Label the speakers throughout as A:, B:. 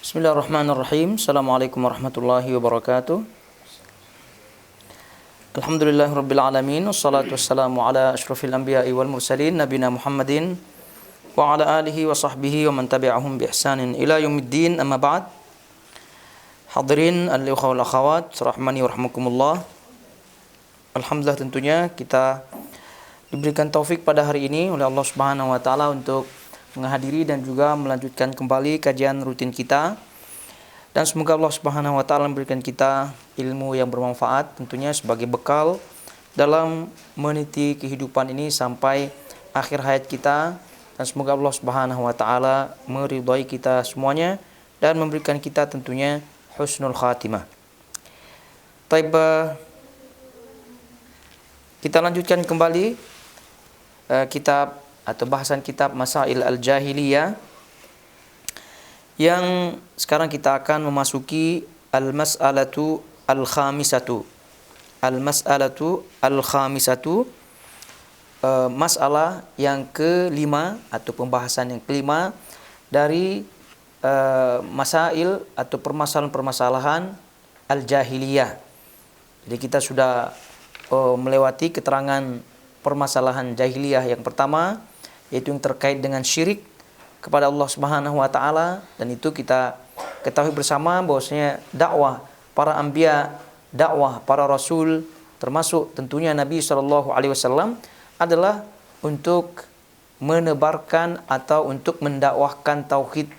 A: Bismillahirrahmanirrahim. Assalamualaikum warahmatullahi wabarakatuh. Alhamdulillahirabbil alamin wassalatu wassalamu ala asyrafil anbiya'i wal mursalin nabiyina Muhammadin wa ala alihi wa sahbihi wa man tabi'ahum bi ihsanin ila yaumiddin, amma ba'd. Hadirin al-ikhwah wal akhawat rahmani wa rahmakumullah. Alhamdulillah, tentunya kita diberikan taufik pada hari ini oleh Allah Subhanahu wa taala untuk menghadiri dan juga melanjutkan kembali kajian rutin kita. Dan semoga Allah Subhanahu wa taala memberikan kita ilmu yang bermanfaat tentunya sebagai bekal dalam meniti kehidupan ini sampai akhir hayat kita. Dan semoga Allah Subhanahu wa taala meridhai kita semuanya dan memberikan kita tentunya husnul khatimah. Baik, kita lanjutkan kembali kitab atau bahasan kitab Masail al-Jahiliyah, yang sekarang kita akan memasuki al-mas'alatu al-khamisatu. Al-mas'alatu al-khamisatu, masalah yang kelima atau pembahasan yang kelima dari masail atau permasalahan-permasalahan al-jahiliyah. Jadi kita sudah melewati keterangan permasalahan jahiliyah yang pertama, yaitu yang terkait dengan syirik kepada Allah Subhanahu wa taala, dan itu kita ketahui bersama bahwasanya dakwah para anbiya, dakwah para rasul, termasuk tentunya Nabi sallallahu alaihi wasallam, adalah untuk menebarkan atau untuk mendakwahkan tauhid,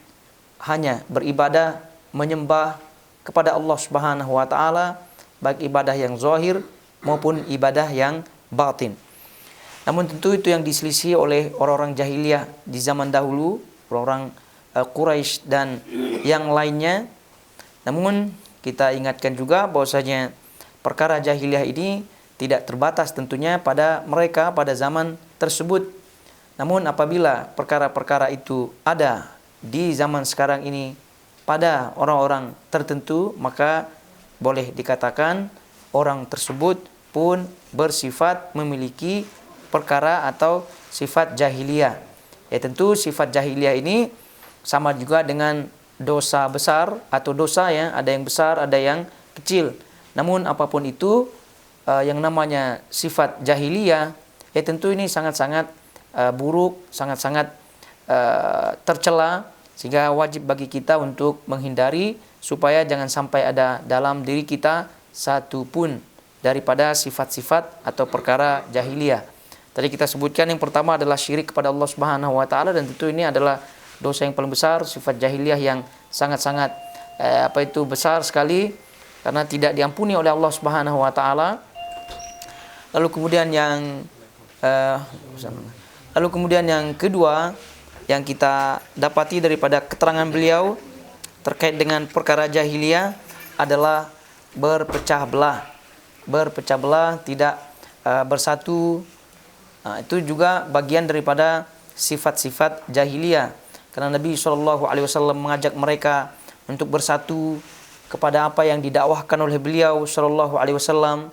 A: hanya beribadah menyembah kepada Allah Subhanahu wa taala, baik ibadah yang zahir maupun ibadah yang batin. Namun tentu itu yang diselisih oleh orang-orang jahiliyah di zaman dahulu, orang-orang Quraisy dan yang lainnya. Namun kita ingatkan juga bahwasanya perkara jahiliyah ini tidak terbatas tentunya pada mereka pada zaman tersebut. Namun apabila perkara-perkara itu ada di zaman sekarang ini pada orang-orang tertentu, maka boleh dikatakan orang tersebut pun bersifat memiliki perkara atau sifat jahiliyah. Ya, tentu sifat jahiliyah ini sama juga dengan dosa besar atau dosa, ya, ada yang besar, ada yang kecil. Namun apapun itu, yang namanya sifat jahiliyah, ya tentu ini sangat-sangat buruk, sangat-sangat tercela, sehingga wajib bagi kita untuk menghindari supaya jangan sampai ada dalam diri kita satu pun daripada sifat-sifat atau perkara jahiliyah. Tadi kita sebutkan yang pertama adalah syirik kepada Allah Subhanahu wa taala, dan tentu ini adalah dosa yang paling besar, sifat jahiliyah yang sangat-sangat besar sekali karena tidak diampuni oleh Allah Subhanahu wa taala. Lalu kemudian yang kedua yang kita dapati daripada keterangan beliau terkait dengan perkara jahiliyah adalah berpecah belah. Berpecah belah, tidak bersatu. Itu juga bagian daripada sifat-sifat jahiliyah, karena Nabi SAW mengajak mereka untuk bersatu kepada apa yang didakwahkan oleh beliau SAW,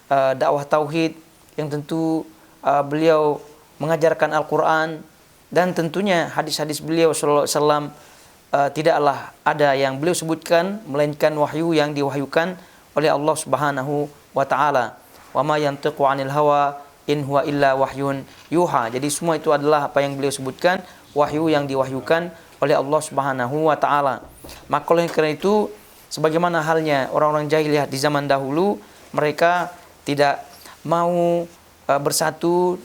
A: dakwah tauhid, yang tentu beliau mengajarkan Al-Quran, dan tentunya hadis-hadis beliau SAW tidaklah ada yang beliau sebutkan melainkan wahyu yang diwahyukan oleh Allah Subhanahu wa taala. Wa ma yantiqu 'anil hawa in huwa illa wahyun yuha. Jadi semua itu adalah apa yang beliau sebutkan, wahyu yang diwahyukan oleh Allah Subhanahu wa taala. Maka oleh karena itu, sebagaimana halnya orang-orang jahiliyah di zaman dahulu, mereka tidak mau bersatu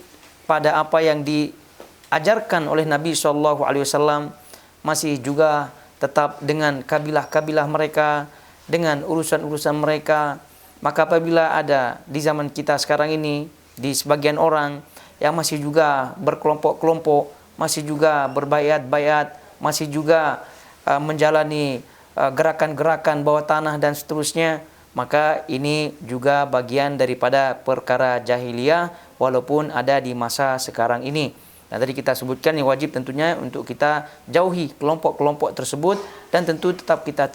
A: pada apa yang diajarkan oleh Nabi SAW, masih juga tetap dengan kabilah-kabilah mereka, dengan urusan-urusan mereka. Maka apabila ada di zaman kita sekarang ini di sebagian orang yang masih juga berkelompok-kelompok, masih juga berbaiat-baiat, masih juga menjalani gerakan-gerakan bawah tanah dan seterusnya, maka ini juga bagian daripada perkara jahiliyah walaupun ada di masa sekarang ini. Nah, tadi kita sebutkan yang wajib tentunya untuk kita jauhi kelompok-kelompok tersebut, dan tentu tetap kita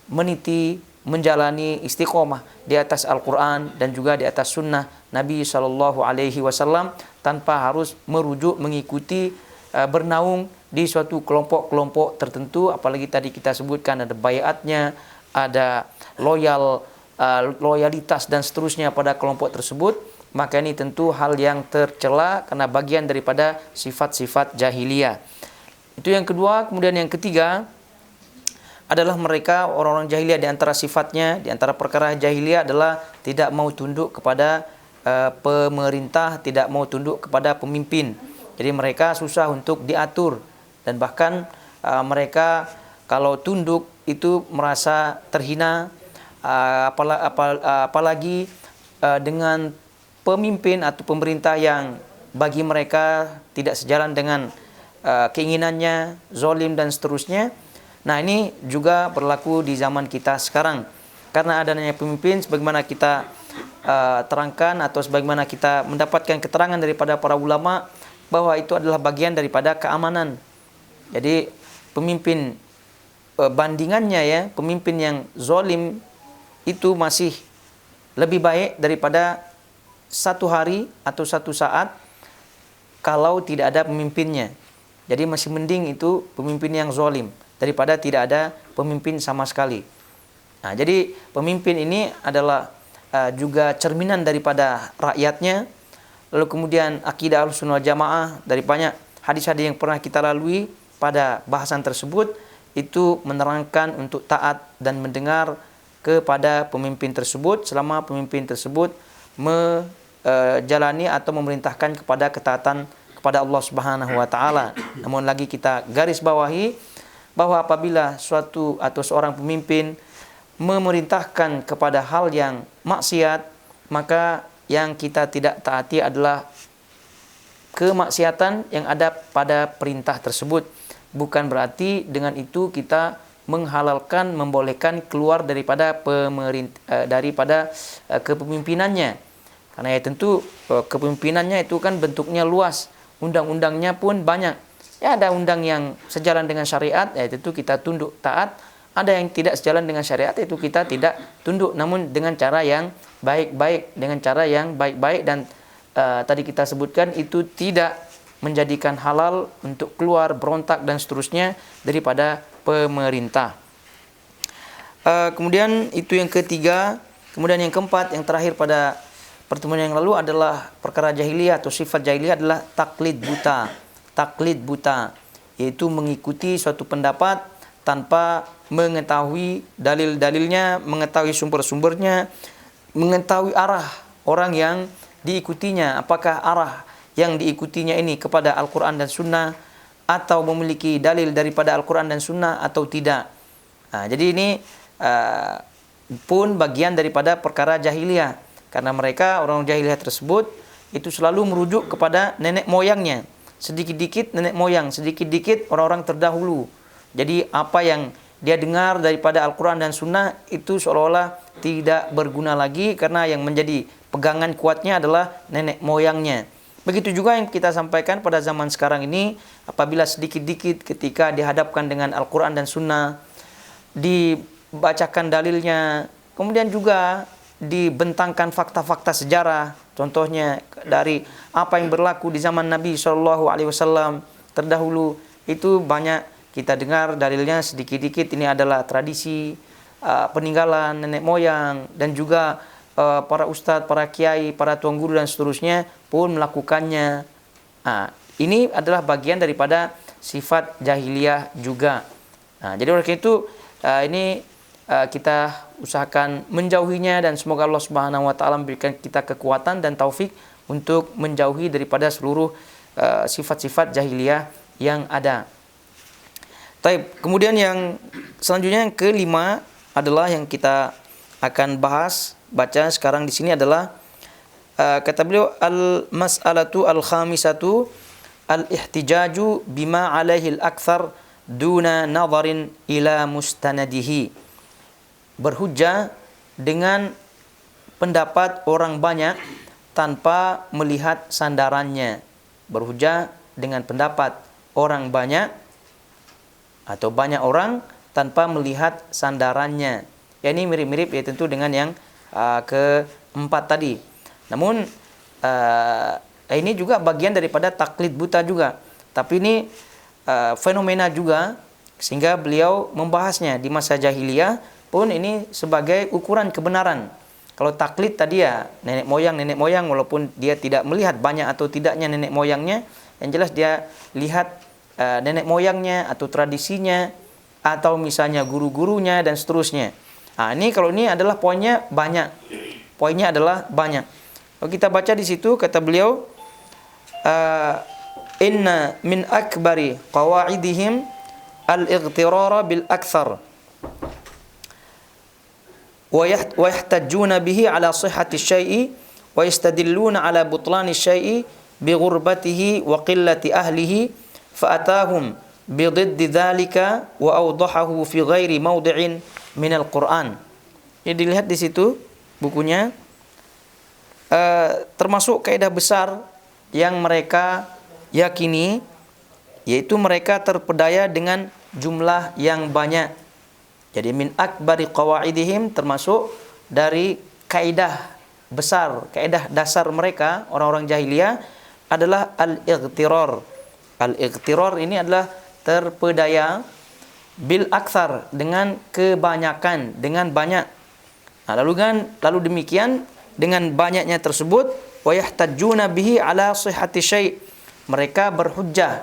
A: meniti menjalani istiqomah di atas Al-Quran dan juga di atas sunnah Nabi SAW tanpa harus merujuk mengikuti bernaung di suatu kelompok-kelompok tertentu, apalagi tadi kita sebutkan ada bayatnya, ada loyalitas dan seterusnya pada kelompok tersebut, maka ini tentu hal yang tercela karena bagian daripada sifat-sifat jahiliyah. Itu yang kedua. Kemudian yang ketiga adalah mereka orang-orang jahiliyah, di antara sifatnya, di antara perkara jahiliyah adalah tidak mau tunduk kepada pemerintah, tidak mau tunduk kepada pemimpin. Jadi mereka susah untuk diatur, dan bahkan mereka kalau tunduk itu merasa terhina, apalagi dengan pemimpin atau pemerintah yang bagi mereka tidak sejalan dengan keinginannya, zalim dan seterusnya. Nah, ini juga berlaku di zaman kita sekarang. Karena adanya pemimpin, sebagaimana kita terangkan atau sebagaimana kita mendapatkan keterangan daripada para ulama, bahwa itu adalah bagian daripada keamanan. Jadi pemimpin, bandingannya ya, pemimpin yang zalim itu masih lebih baik daripada satu hari atau satu saat kalau tidak ada pemimpinnya. Jadi masih mending itu pemimpin yang zalim daripada tidak ada pemimpin sama sekali. Nah, jadi pemimpin ini adalah juga cerminan daripada rakyatnya. Lalu kemudian akidah Ahlussunnah wal Jamaah, dari banyak hadis-hadis yang pernah kita lalui pada bahasan tersebut, itu menerangkan untuk taat dan mendengar kepada pemimpin tersebut selama pemimpin tersebut menjalani atau memerintahkan kepada ketaatan kepada Allah Subhanahu wa taala. Namun lagi kita garis bawahi bahwa apabila suatu atau seorang pemimpin memerintahkan kepada hal yang maksiat, maka yang kita tidak taati adalah kemaksiatan yang ada pada perintah tersebut. Bukan berarti dengan itu kita menghalalkan, membolehkan keluar daripada kepemimpinannya. Karena ya tentu kepemimpinannya itu kan bentuknya luas, undang-undangnya pun banyak. Ya, ada undang yang sejalan dengan syariat, ya tentu kita tunduk taat. Ada yang tidak sejalan dengan syariat, itu kita tidak tunduk, namun dengan cara yang baik-baik, dan tadi kita sebutkan itu tidak menjadikan halal untuk keluar, berontak dan seterusnya daripada pemerintah. Kemudian itu yang ketiga. Kemudian yang keempat, yang terakhir pada pertemuan yang lalu adalah perkara jahiliyah atau sifat jahiliyah adalah taklid buta, yaitu mengikuti suatu pendapat tanpa mengetahui dalil-dalilnya, mengetahui sumber-sumbernya, mengetahui arah orang yang diikutinya, apakah arah yang diikutinya ini kepada Al-Quran dan Sunnah atau memiliki dalil daripada Al-Quran dan Sunnah atau tidak. Nah, jadi ini pun bagian daripada perkara jahiliyah, karena mereka orang jahiliyah tersebut itu selalu merujuk kepada nenek moyangnya, sedikit-dikit nenek moyang, sedikit-dikit orang-orang terdahulu. Jadi apa yang dia dengar daripada Al-Quran dan Sunnah itu seolah-olah tidak berguna lagi, karena yang menjadi pegangan kuatnya adalah nenek moyangnya. Begitu juga yang kita sampaikan pada zaman sekarang ini, apabila sedikit-dikit ketika dihadapkan dengan Al-Quran dan Sunnah, dibacakan dalilnya, kemudian juga dibentangkan fakta-fakta sejarah, contohnya dari apa yang berlaku di zaman Nabi SAW terdahulu, itu banyak kita dengar dalilnya sedikit-dikit ini adalah tradisi, peninggalan nenek moyang, dan juga para ustadz, para kiai, para tuan guru dan seterusnya pun melakukannya. Nah, ini adalah bagian daripada sifat jahiliyah juga. Nah, jadi oleh karena itu ini kita usahakan menjauhinya, dan semoga Allah Subhanahu wa taala memberikan kita kekuatan dan taufik untuk menjauhi daripada seluruh sifat-sifat jahiliyah yang ada. Taib. Kemudian yang selanjutnya, yang kelima adalah yang kita akan baca sekarang di sini adalah kata beliau, al-mas'alatu al-khamisatu al-ihtijaju bima alaihi al-akthar duna nadharin ila mustanadihi. Berhujjah dengan pendapat orang banyak tanpa melihat sandarannya. Berhujjah dengan pendapat orang banyak atau banyak orang tanpa melihat sandarannya. Ya, ini mirip-mirip ya tentu dengan yang keempat tadi. Namun ini juga bagian daripada taklid buta juga. Tapi ini fenomena juga, sehingga beliau membahasnya di masa jahiliyah pun ini sebagai ukuran kebenaran. Kalau taklid tadi ya nenek moyang walaupun dia tidak melihat banyak atau tidaknya nenek moyangnya, yang jelas dia lihat nenek moyangnya atau tradisinya atau misalnya guru-gurunya dan seterusnya. Nah, ini kalau ini adalah poinnya banyak. Poinnya adalah banyak. Kalau kita baca di situ kata beliau, inna min akbari qawaidihim al-ightirara bil akthar wa yahtajjuna bihi ala sihhati syai'i wa yastadilluna ala butlani syai'i bi ghurbatihi wa qillati ahlihi fa atahum bi dhiddi dhalika wa awdahahu fi ghairi mawdi'in min al-Qur'an. Ini dilihat di situ bukunya, termasuk kaidah besar yang mereka yakini, yaitu mereka terpedaya dengan jumlah yang banyak. Jadi min akbari qawaidihim, termasuk dari kaidah besar, kaidah dasar mereka orang-orang jahiliyah adalah al-ightirar. Al-ightirar ini adalah terpedaya bil aktsar, dengan kebanyakan, dengan banyak. Nah, lalu demikian dengan banyaknya tersebut, wa yahtajjuna bihi ala sihhati syai', mereka berhujjah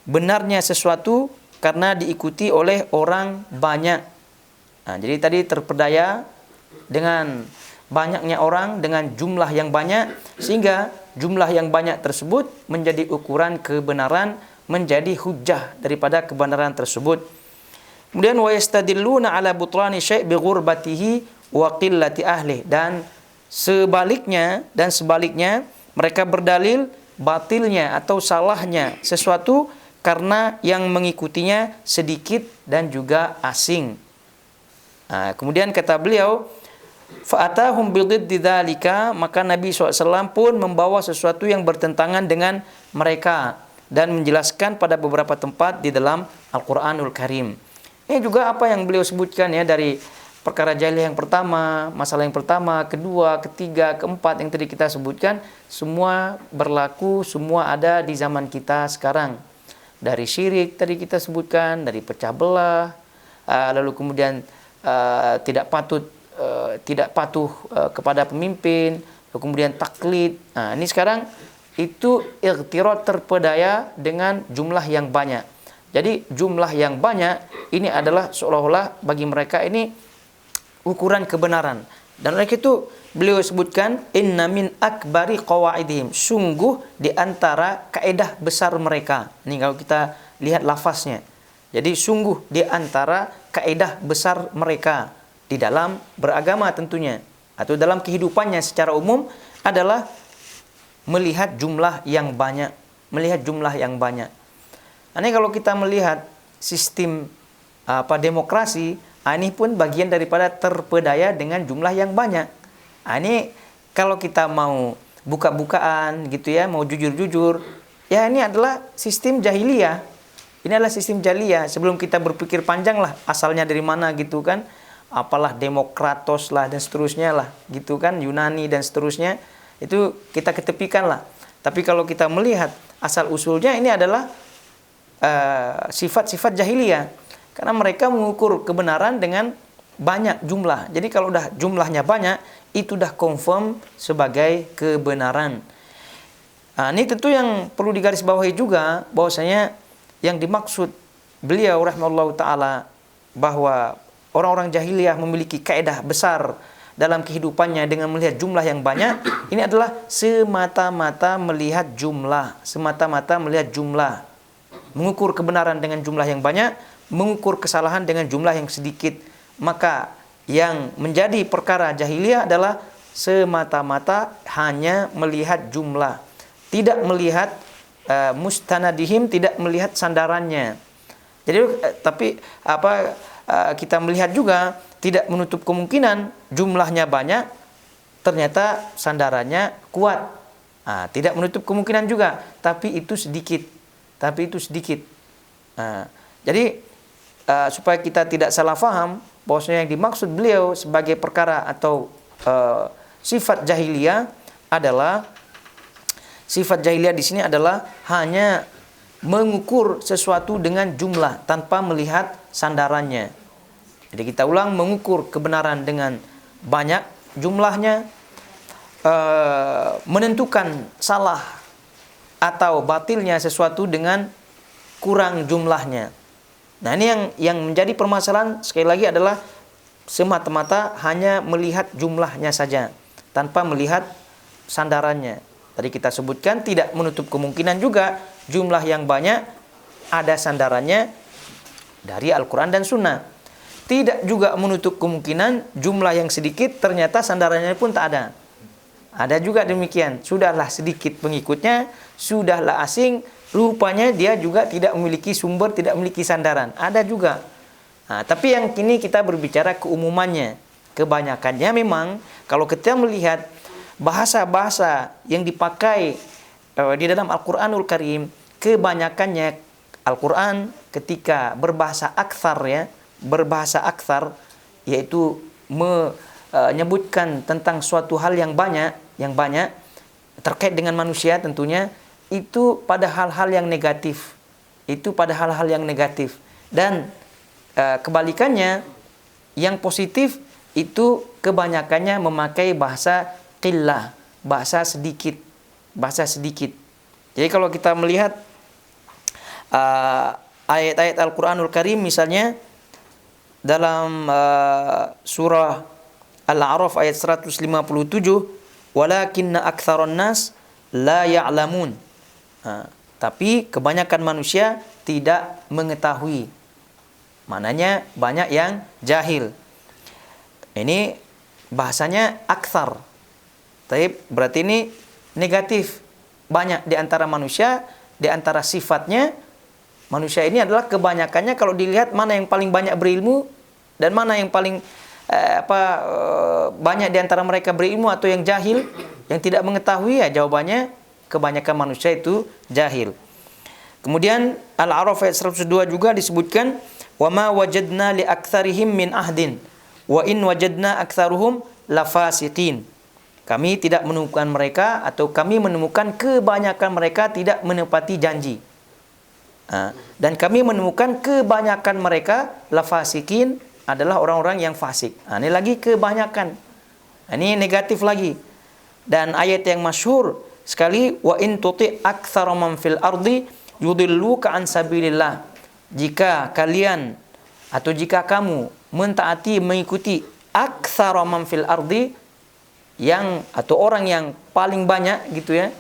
A: benarnya sesuatu karena diikuti oleh orang banyak. Nah, jadi tadi terpedaya dengan banyaknya orang, dengan jumlah yang banyak, sehingga jumlah yang banyak tersebut menjadi ukuran kebenaran, menjadi hujjah daripada kebenaran tersebut. Kemudian wa yastadilluna ala butlani syai' bi ghurbatihi wa qillati ahli, dan sebaliknya mereka berdalil batilnya atau salahnya sesuatu karena yang mengikutinya sedikit dan juga asing. Nah, kemudian kata beliau, fa'atahum bididdi dzalika, maka Nabi SAW pun membawa sesuatu yang bertentangan dengan mereka dan menjelaskan pada beberapa tempat di dalam Al-Quranul Karim. Ini juga apa yang beliau sebutkan ya, dari perkara jahiliyah yang pertama, masalah yang pertama, kedua, ketiga, keempat yang tadi kita sebutkan, semua berlaku, semua ada di zaman kita sekarang. Dari syirik tadi kita sebutkan, dari pecah belah, lalu kemudian tidak patuh kepada pemimpin, lalu kemudian taklid. Nah, ini sekarang itu ightirar, terpedaya dengan jumlah yang banyak. Jadi jumlah yang banyak ini adalah seolah-olah bagi mereka ini ukuran kebenaran. Dan oleh itu beliau sebutkan inna min akbari qawaidihim, sungguh di antara kaidah besar mereka. Ini kalau kita lihat lafaznya. Jadi sungguh di antara kaidah besar mereka di dalam beragama tentunya, atau dalam kehidupannya secara umum, adalah melihat jumlah yang banyak, melihat jumlah yang banyak. Ini kalau kita melihat sistem demokrasi, ini pun bagian daripada terpedaya dengan jumlah yang banyak. Ini kalau kita mau buka-bukaan gitu ya, mau jujur-jujur, ya ini adalah sistem jahiliyah. Ini adalah sistem jahiliyah. Sebelum kita berpikir panjang lah asalnya dari mana gitu kan, apalah Demokratos lah dan seterusnya lah gitu kan, Yunani dan seterusnya, itu kita ketepikan lah. Tapi kalau kita melihat asal usulnya, ini adalah sifat-sifat jahiliyah. Karena mereka mengukur kebenaran dengan banyak jumlah. Jadi kalau udah jumlahnya banyak, itu udah confirm sebagai kebenaran. Nah, ini tentu yang perlu digarisbawahi juga, bahwasanya yang dimaksud beliau rahimahullah ta'ala bahwa orang-orang jahiliyah memiliki kaidah besar dalam kehidupannya dengan melihat jumlah yang banyak, ini adalah semata-mata melihat jumlah, semata-mata melihat jumlah, mengukur kebenaran dengan jumlah yang banyak, mengukur kesalahan dengan jumlah yang sedikit. Maka yang menjadi perkara jahiliyah adalah semata-mata hanya melihat jumlah, tidak melihat mustanadihim, tidak melihat sandarannya. Jadi tapi kita melihat juga tidak menutup kemungkinan jumlahnya banyak, ternyata sandarannya kuat. Tidak menutup kemungkinan juga, tapi itu sedikit. Jadi supaya kita tidak salah faham, bahwasanya yang dimaksud beliau sebagai perkara atau sifat jahiliyah adalah, sifat jahiliyah di sini adalah hanya mengukur sesuatu dengan jumlah tanpa melihat sandarannya. Jadi kita ulang, mengukur kebenaran dengan banyak jumlahnya, menentukan salah atau batilnya sesuatu dengan kurang jumlahnya. Nah, ini yang menjadi permasalahan sekali lagi adalah semata-mata hanya melihat jumlahnya saja tanpa melihat sandarannya. Tadi kita sebutkan tidak menutup kemungkinan juga jumlah yang banyak ada sandarannya dari Al-Quran dan Sunnah. Tidak juga menutup kemungkinan jumlah yang sedikit ternyata sandarannya pun tak ada. Ada juga demikian. Sudahlah sedikit pengikutnya, sudahlah asing, rupanya dia juga tidak memiliki sumber, tidak memiliki sandaran. Ada juga. Nah, tapi yang kini kita berbicara keumumannya. Kebanyakannya memang kalau kita melihat bahasa-bahasa yang dipakai di dalam Al-Quranul Karim, kebanyakannya Al-Quran ketika berbahasa aktsar ya, berbahasa aktsar yaitu menyebutkan tentang suatu hal yang banyak terkait dengan manusia tentunya, itu pada hal-hal yang negatif. Itu pada hal-hal yang negatif. Dan kebalikannya yang positif itu kebanyakannya memakai bahasa qillah, bahasa sedikit, bahasa sedikit. Jadi kalau kita melihat ayat-ayat Al-Quranul Karim misalnya dalam surah Al-A'raf ayat 157, walakinna aktsaron nas la ya'lamun. Tapi kebanyakan manusia tidak mengetahui. Mananya banyak yang jahil. Ini bahasanya aktsar. Tapi berarti ini negatif. Banyak di antara manusia, di antara sifatnya manusia ini adalah kebanyakannya kalau dilihat mana yang paling banyak berilmu dan mana yang paling banyak di antara mereka berilmu atau yang jahil, yang tidak mengetahui, ya jawabannya kebanyakan manusia itu jahil. Kemudian Al-A'raf ayat 102 juga disebutkan wa ma wajadna li aktsarihim min ahdin wa in wajadna aktsaruhum lafasiqin. Kami tidak menemukan mereka atau kami menemukan kebanyakan mereka tidak menepati janji. Dan kami menemukan kebanyakan mereka lafasiqin adalah orang-orang yang fasik. Ini lagi kebanyakan. Ini negatif lagi. Dan ayat yang masyhur sekali, wa in tuti aktsara man fil ardi yudilluka an sabilillah. Jika kalian atau jika kamu mentaati mengikuti aktsara man fil ardi, yang atau orang yang paling banyak gitu ya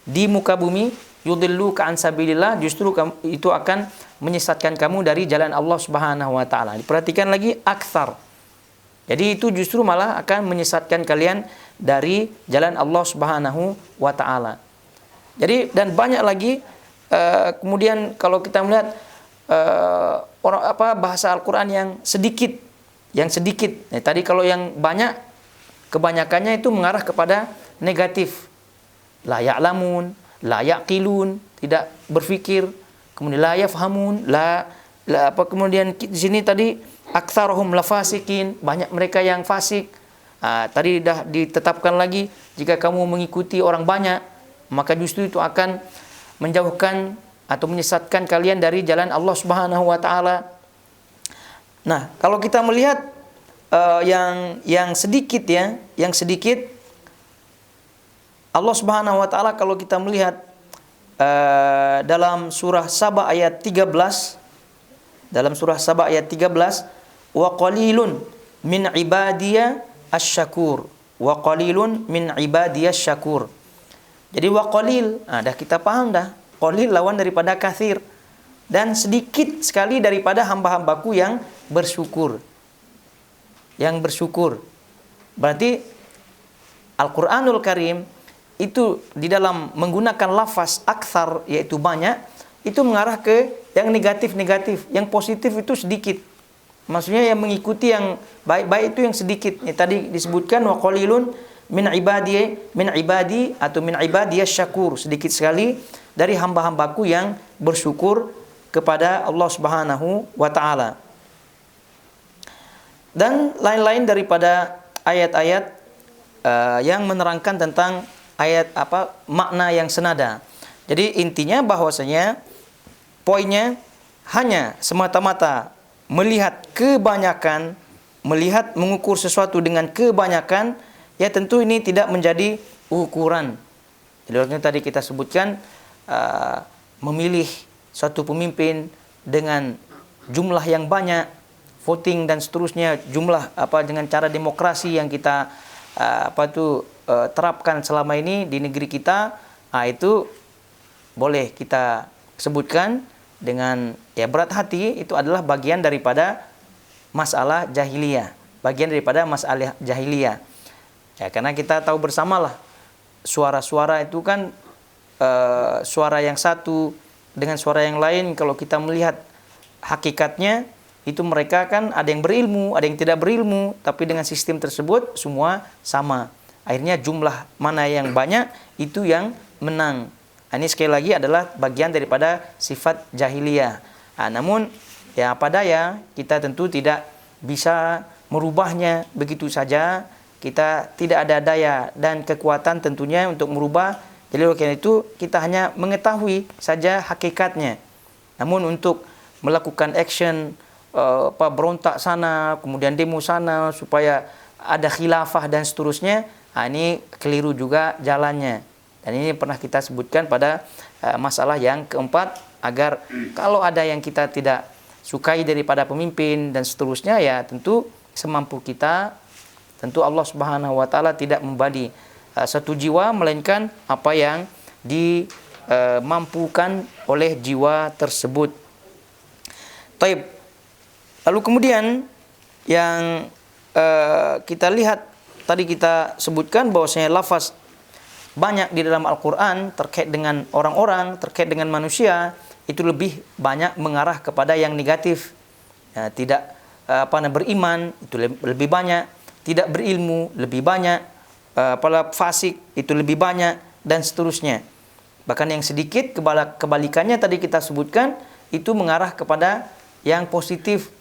A: di muka bumi, yudilluka an sabilillah, justru itu akan menyesatkan kamu dari jalan Allah Subhanahu wa taala. Diperhatikan lagi aktsar. Jadi itu justru malah akan menyesatkan kalian dari jalan Allah Subhanahu wa taala. Jadi dan banyak lagi kemudian kalau kita melihat bahasa Al-Qur'an yang sedikit. Tadi kalau yang banyak kebanyakannya itu mengarah kepada negatif. La ya'lamun, la yaqilun, tidak berpikir. Kemudian la yafhamun, kemudian di sini tadi aktsaruhum lafasikin, banyak mereka yang fasik. Tadi dah ditetapkan lagi jika kamu mengikuti orang banyak, maka justru itu akan menjauhkan atau menyesatkan kalian dari jalan Allah Subhanahu wa taala. Nah, kalau kita melihat yang sedikit ya, yang sedikit Allah Subhanahu wa taala kalau kita melihat dalam surah Saba ayat 13, dalam surah Saba ayat 13, wa qalilun min ibadiya asy-syakur, wa qalilun min ibadiya asy-syakur. Jadi wa qalil, dah kita paham dah, qalil lawan daripada katsir, dan sedikit sekali daripada hamba-hambaku yang bersyukur. Yang bersyukur. Berarti Al-Qur'anul Karim itu di dalam menggunakan lafaz aktsar yaitu banyak, itu mengarah ke yang negatif-negatif, yang positif itu sedikit. Maksudnya yang mengikuti yang baik-baik itu yang sedikit. Tadi disebutkan wa qalilun min ibadi atau min ibadiyas syakur, sedikit sekali dari hamba-hambaku yang bersyukur kepada Allah Subhanahu wa taala. Dan lain-lain daripada ayat-ayat yang menerangkan tentang makna yang senada. Jadi intinya bahwasanya poinnya hanya semata-mata melihat kebanyakan, melihat mengukur sesuatu dengan kebanyakan, ya tentu ini tidak menjadi ukuran. Jadi tadi kita sebutkan memilih suatu pemimpin dengan jumlah yang banyak, voting dan seterusnya, jumlah dengan cara demokrasi yang kita terapkan selama ini di negeri kita, itu boleh kita sebutkan dengan berat hati, itu adalah bagian daripada masalah jahiliyah, bagian daripada masalah jahiliyah. Ya, karena kita tahu bersamalah suara-suara itu kan suara yang satu dengan suara yang lain, kalau kita melihat hakikatnya itu mereka kan ada yang berilmu, ada yang tidak berilmu, tapi dengan sistem tersebut semua sama. Akhirnya jumlah mana yang banyak itu yang menang. Ini sekali lagi adalah bagian daripada sifat jahiliyah. Namun apa daya, kita tentu tidak bisa merubahnya begitu saja. Kita tidak ada daya dan kekuatan tentunya untuk merubah. Jadi oleh karena itu kita hanya mengetahui saja hakikatnya. Namun untuk melakukan action berontak sana, kemudian demo sana supaya ada khilafah dan seterusnya, ini keliru juga jalannya. Dan ini pernah kita sebutkan pada masalah yang keempat, agar kalau ada yang kita tidak sukai daripada pemimpin dan seterusnya, ya tentu semampu kita, tentu Allah Subhanahu wa taala tidak membagi satu jiwa melainkan apa yang dimampukan oleh jiwa tersebut. Taib. Lalu kemudian yang kita lihat tadi kita sebutkan bahwasanya lafaz banyak di dalam Al-Quran terkait dengan orang-orang, terkait dengan manusia, itu lebih banyak mengarah kepada yang negatif. Ya, tidak beriman itu lebih banyak, tidak berilmu lebih banyak, fasik itu lebih banyak, dan seterusnya. Bahkan yang sedikit kebalikannya tadi kita sebutkan itu mengarah kepada yang positif,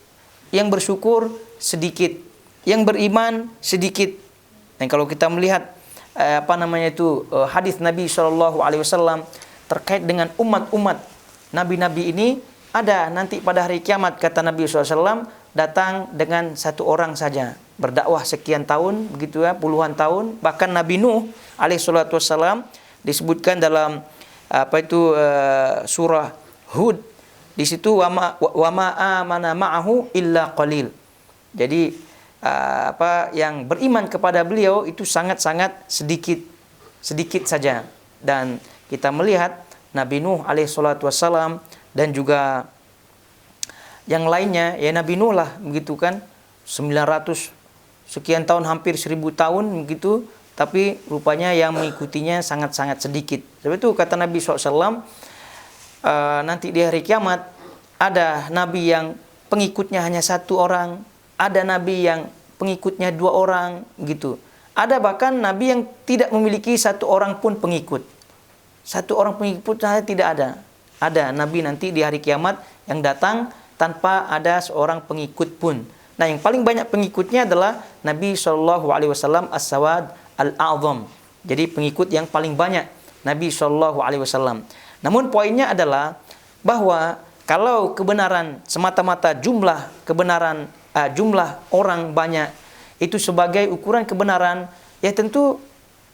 A: yang bersyukur sedikit, yang beriman sedikit. Dan kalau kita melihat hadis Nabi SAW terkait dengan umat-umat Nabi-Nabi ini, ada nanti pada hari kiamat, kata Nabi SAW, datang dengan satu orang saja, berdakwah sekian tahun, begitu ya, puluhan tahun. Bahkan Nabi Nuh alaihissalam disebutkan dalam surah Hud, di situ wama amana ma'ahu illa qalil. Jadi yang beriman kepada beliau itu sangat-sangat sedikit saja. Dan kita melihat Nabi Nuh alaihissalam dan juga yang lainnya, ya Nabi Nuh lah begitu kan, 900 sekian tahun, hampir 1000 tahun begitu, tapi rupanya yang mengikutinya sangat-sangat sedikit. Sebab itu kata Nabi SAW, nanti di hari kiamat ada Nabi yang pengikutnya hanya satu orang, ada Nabi yang pengikutnya 2 orang gitu. Ada bahkan Nabi yang tidak memiliki satu orang pun pengikut. Satu orang pengikut saja tidak ada. Ada Nabi nanti di hari kiamat yang datang tanpa ada seorang pengikut pun. Nah, yang paling banyak pengikutnya adalah Nabi SAW As-Sawad Al-A'zam. Jadi pengikut yang paling banyak Nabi SAW. Namun poinnya adalah bahwa kalau kebenaran semata-mata jumlah kebenaran, jumlah orang banyak itu sebagai ukuran kebenaran, ya tentu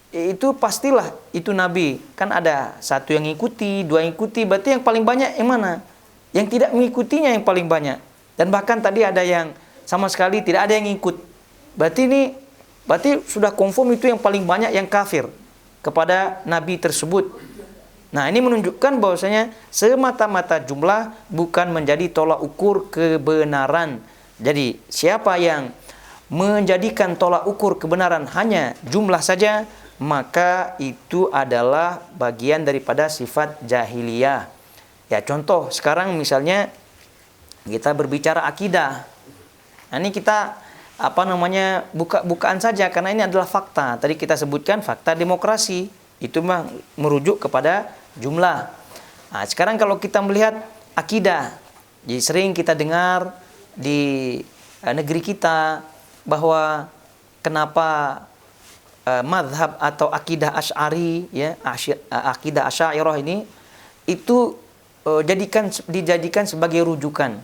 A: itu pastilah itu Nabi. Kan ada satu yang ngikuti, 2 yang ngikuti, berarti yang paling banyak yang mana? Yang tidak mengikutinya yang paling banyak. Dan bahkan tadi ada yang sama sekali tidak ada yang ngikut. Berarti sudah confirm itu yang paling banyak yang kafir kepada Nabi tersebut. Nah, ini menunjukkan bahwasanya semata-mata jumlah bukan menjadi tolak ukur kebenaran. Jadi siapa yang menjadikan tolak ukur kebenaran hanya jumlah saja, maka itu adalah bagian daripada sifat jahiliyah. Ya, contoh sekarang misalnya kita berbicara akidah. Nah, ini kita buka-bukaan saja karena ini adalah fakta. Tadi kita sebutkan fakta demokrasi, itu merujuk kepada jumlah. Nah, sekarang kalau kita melihat akidah, jadi sering kita dengar di negeri kita bahwa kenapa mazhab atau akidah Asy'ari, ya, akidah Asy'ariyah ini itu dijadikan sebagai rujukan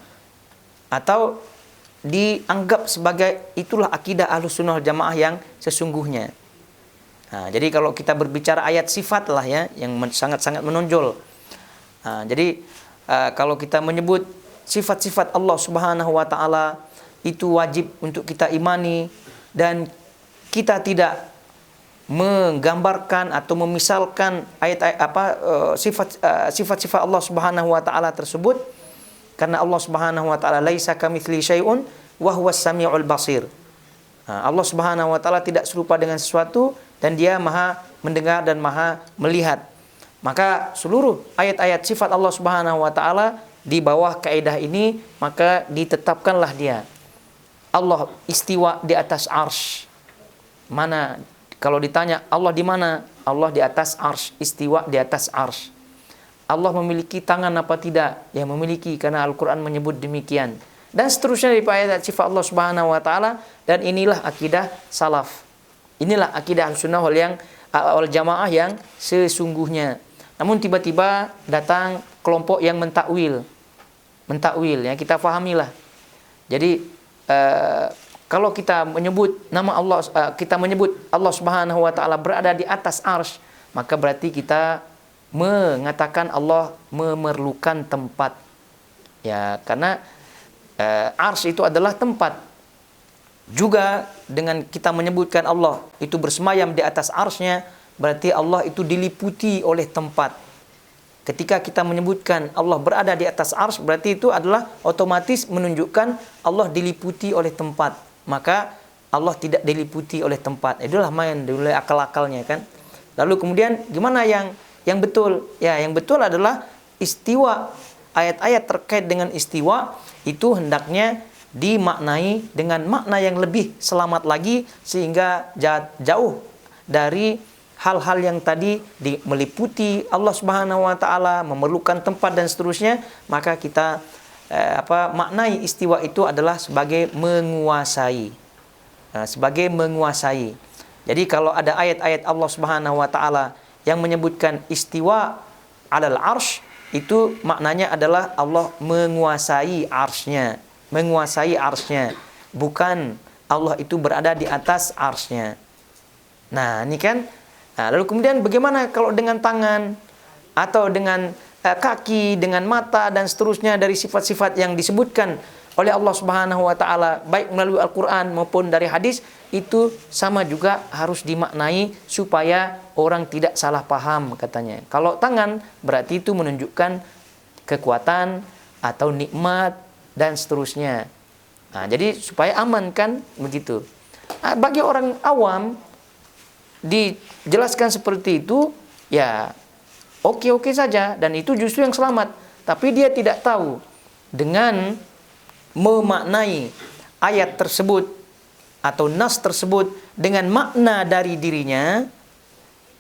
A: atau dianggap sebagai itulah akidah Ahlussunnah wal Jamaah yang sesungguhnya. Nah, jadi kalau kita berbicara ayat sifat lah ya yang sangat-sangat menonjol. Nah, jadi kalau kita menyebut sifat-sifat Allah Subhanahu wa taala itu wajib untuk kita imani, dan kita tidak menggambarkan atau memisalkan sifat-sifat Allah Subhanahu wa taala tersebut, karena Allah Subhanahu wa taala laisa kamitsli syai'un wa huwas samiul basir. Allah Subhanahu wa taala tidak serupa dengan sesuatu dan dia Maha mendengar dan Maha melihat. Maka seluruh ayat-ayat sifat Allah Subhanahu wa taala di bawah kaidah ini maka ditetapkanlah dia. Allah istiwa di atas arsy. Mana kalau ditanya Allah di mana? Allah di atas arsy, istiwa di atas arsy. Allah memiliki tangan apa tidak? Ya memiliki, karena Al-Quran menyebut demikian. Dan seterusnya dari ayat sifat Allah Subhanahu wa taala, dan inilah akidah salaf. Inilah akidah Ahlussunnah wal Jamaah yang sesungguhnya. Namun tiba-tiba datang kelompok yang mentakwil. Mentakwil ya, kita fahamilah. Jadi kalau kita menyebut nama Allah, kita menyebut Allah Subhanahu wa taala berada di atas arsy, maka berarti kita mengatakan Allah memerlukan tempat. Ya, karena arsy itu adalah tempat. Juga dengan kita menyebutkan Allah itu bersemayam di atas arsy-Nya, berarti Allah itu diliputi oleh tempat. Ketika kita menyebutkan Allah berada di atas arsy, berarti itu adalah otomatis menunjukkan Allah diliputi oleh tempat. Maka Allah tidak diliputi oleh tempat. Itulah main oleh akal-akalnya kan. Lalu kemudian gimana yang betul? Ya, yang betul adalah istiwa. Ayat-ayat terkait dengan istiwa itu hendaknya dimaknai dengan makna yang lebih selamat lagi, sehingga jauh dari hal-hal yang tadi meliputi Allah Subhanahu wa taala, memerlukan tempat dan seterusnya. Maka kita maknai istiwa itu adalah sebagai menguasai. Sebagai menguasai. Jadi kalau ada ayat-ayat Allah Subhanahu wa taala yang menyebutkan istiwa alal arsy, itu maknanya adalah Allah menguasai arsy-Nya. Menguasai arsy-Nya, bukan Allah itu berada di atas arsy-Nya. Nah, ini kan. Nah, lalu kemudian bagaimana kalau dengan tangan atau dengan kaki, dengan mata dan seterusnya dari sifat-sifat yang disebutkan oleh Allah Subhanahu wa taala baik melalui Al-Qur'an maupun dari hadis, itu sama juga harus dimaknai supaya orang tidak salah paham katanya. Kalau tangan berarti itu menunjukkan kekuatan atau nikmat dan seterusnya. Nah, jadi supaya aman kan begitu. Nah, bagi orang awam dijelaskan seperti itu, ya oke-oke saja, dan itu justru yang selamat. Tapi dia tidak tahu dengan memaknai ayat tersebut atau nas tersebut dengan makna dari dirinya.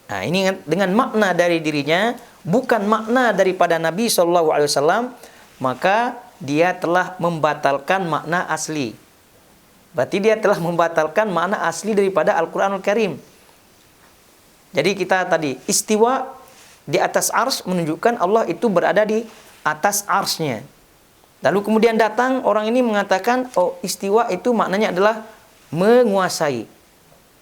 A: Nah, ini dengan makna dari dirinya, bukan makna daripada Nabi SAW, maka dia telah membatalkan makna asli. Berarti dia telah membatalkan makna asli daripada Al-Quranul Karim. Jadi kita tadi istiwa di atas arsy menunjukkan Allah itu berada di atas arsy-Nya. Lalu kemudian datang orang ini mengatakan, oh istiwa itu maknanya adalah menguasai.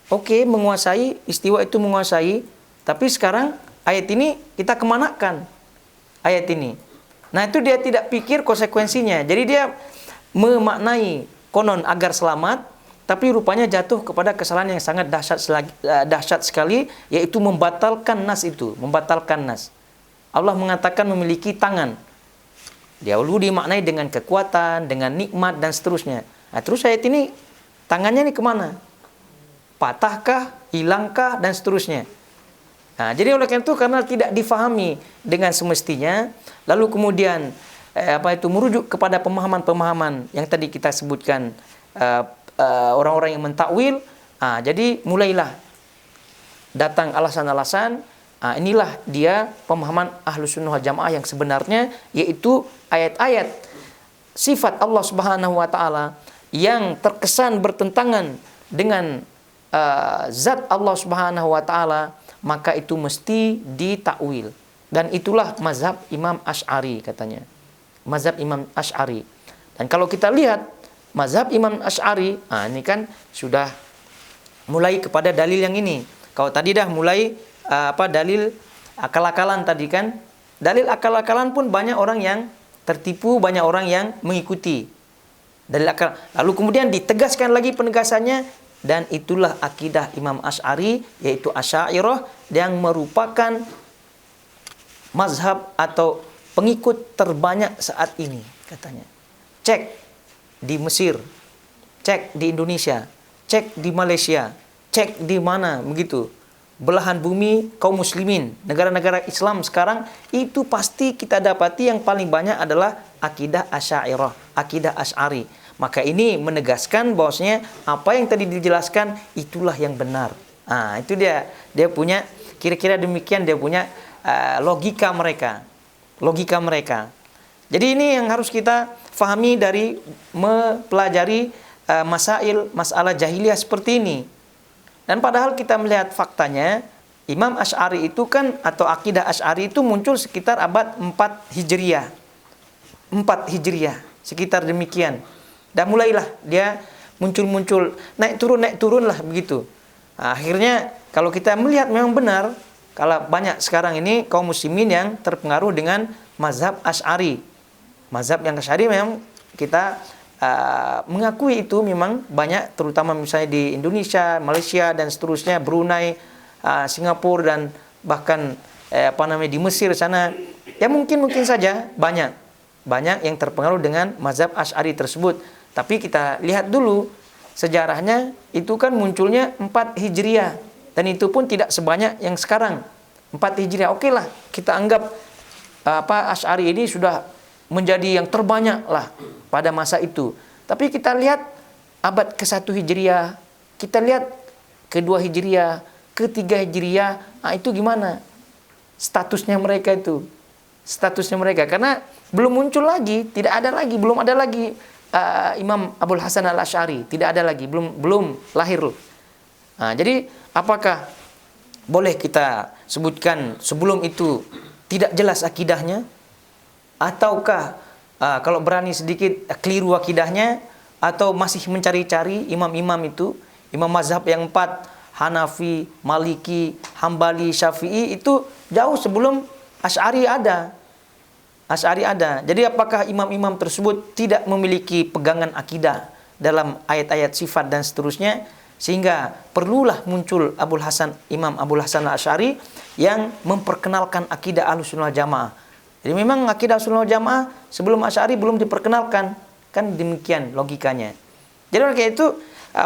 A: Oke, menguasai, istiwa itu menguasai. Tapi sekarang ayat ini kita kemanakan ayat ini. Nah, itu dia tidak pikir konsekuensinya. Jadi dia memaknai konon agar selamat, tapi rupanya jatuh kepada kesalahan yang sangat dahsyat sekali, yaitu membatalkan nas itu, membatalkan nas. Allah mengatakan memiliki tangan. Dia dulu dimaknai dengan kekuatan, dengan nikmat dan seterusnya. Nah, terus ayat ini tangannya ini kemana? Patahkah, hilangkah dan seterusnya. Nah, jadi oleh karena itu, karena tidak difahami dengan semestinya, lalu kemudian merujuk kepada pemahaman-pemahaman yang tadi kita sebutkan, orang-orang yang mentakwil. Jadi mulailah datang alasan-alasan. Inilah dia pemahaman Ahlussunnah wal Jamaah yang sebenarnya, yaitu ayat-ayat sifat Allah Subhanahu wa taala yang terkesan bertentangan dengan zat Allah Subhanahu wa taala, maka itu mesti ditakwil. Dan itulah mazhab Imam Asy'ari katanya. Mazhab Imam Asy'ari. Dan kalau kita lihat mazhab Imam Asy'ari, ini kan sudah mulai kepada dalil yang ini. Kalau tadi dah mulai dalil akal-akalan tadi kan. Dalil akal-akalan pun banyak orang yang tertipu, banyak orang yang mengikuti. Dalil akal. Lalu kemudian ditegaskan lagi penegasannya, dan itulah akidah Imam Asy'ari, yaitu Asy'ariyah, yang merupakan mazhab atau pengikut terbanyak saat ini katanya. Cek di Mesir, cek di Indonesia, cek di Malaysia, cek di mana begitu. Belahan bumi kaum muslimin, negara-negara Islam sekarang, itu pasti kita dapati yang paling banyak adalah akidah Asy'ariyah, akidah Asy'ari. Maka ini menegaskan bahwasanya apa yang tadi dijelaskan itulah yang benar. Itu dia punya, kira-kira demikian dia punya logika mereka. Logika mereka. Jadi ini yang harus kita fahami dari mempelajari masalah jahiliyah seperti ini. Dan padahal kita melihat faktanya, Imam Asy'ari itu kan, atau akidah Asy'ari itu muncul sekitar abad 4 Hijriah. 4 Hijriah, sekitar demikian. Dan mulailah dia muncul-muncul, naik turun lah begitu. Akhirnya kalau kita melihat memang benar, kalau banyak sekarang ini kaum muslimin yang terpengaruh dengan mazhab Asy'ari. Mazhab yang Asy'ari memang kita mengakui itu memang banyak, terutama misalnya di Indonesia, Malaysia dan seterusnya, Brunei, Singapura, dan bahkan di Mesir sana. Ya mungkin saja banyak yang terpengaruh dengan mazhab Asy'ari tersebut. Tapi kita lihat dulu sejarahnya, itu kan munculnya 4 Hijriah, dan itu pun tidak sebanyak yang sekarang. 4 Hijriah, oke lah, kita anggap Asy'ari ini sudah menjadi yang terbanyak lah pada masa itu. Tapi kita lihat abad ke-1 Hijriah, kita lihat ke-2 Hijriah, ke-3 Hijriah, itu gimana statusnya mereka itu? Statusnya mereka, karena belum muncul lagi, belum ada lagi Imam Abul Hasan Al-Asy'ari, tidak ada lagi, belum lahir. Jadi apakah boleh kita sebutkan sebelum itu tidak jelas akidahnya? Ataukah kalau berani sedikit keliru akidahnya, atau masih mencari-cari imam-imam itu, imam mazhab yang 4, Hanafi, Maliki, Hambali, Syafi'i, itu jauh sebelum Asy'ari ada. Jadi apakah imam-imam tersebut tidak memiliki pegangan akidah dalam ayat-ayat sifat dan seterusnya, sehingga perlulah muncul Imam Abul Hasan Al-Asy'ari yang memperkenalkan akidah Ahlussunnah wal Jamaah. Jadi memang akidah Ahlussunnah wal Jamaah sebelum Asy'ari belum diperkenalkan, kan demikian logikanya. Jadi oleh karena itu,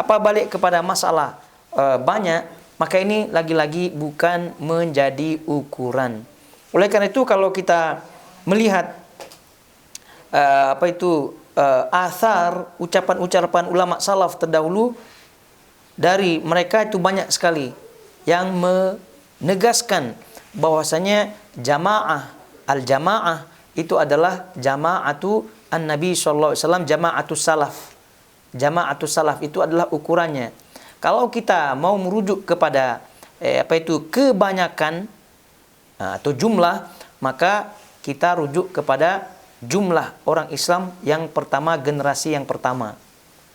A: balik kepada masalah banyak, maka ini lagi-lagi bukan menjadi ukuran. Oleh karena itu, kalau kita melihat athar, ucapan-ucapan ulama salaf terdahulu, dari mereka itu banyak sekali yang menegaskan bahwasanya al-jamaah itu adalah jama'atu an-nabi sallallahu alaihi wasallam, jama'atus salaf. Jama'atus salaf itu adalah ukurannya. Kalau kita mau merujuk kepada kebanyakan atau jumlah, maka kita rujuk kepada jumlah orang Islam yang pertama, generasi yang pertama.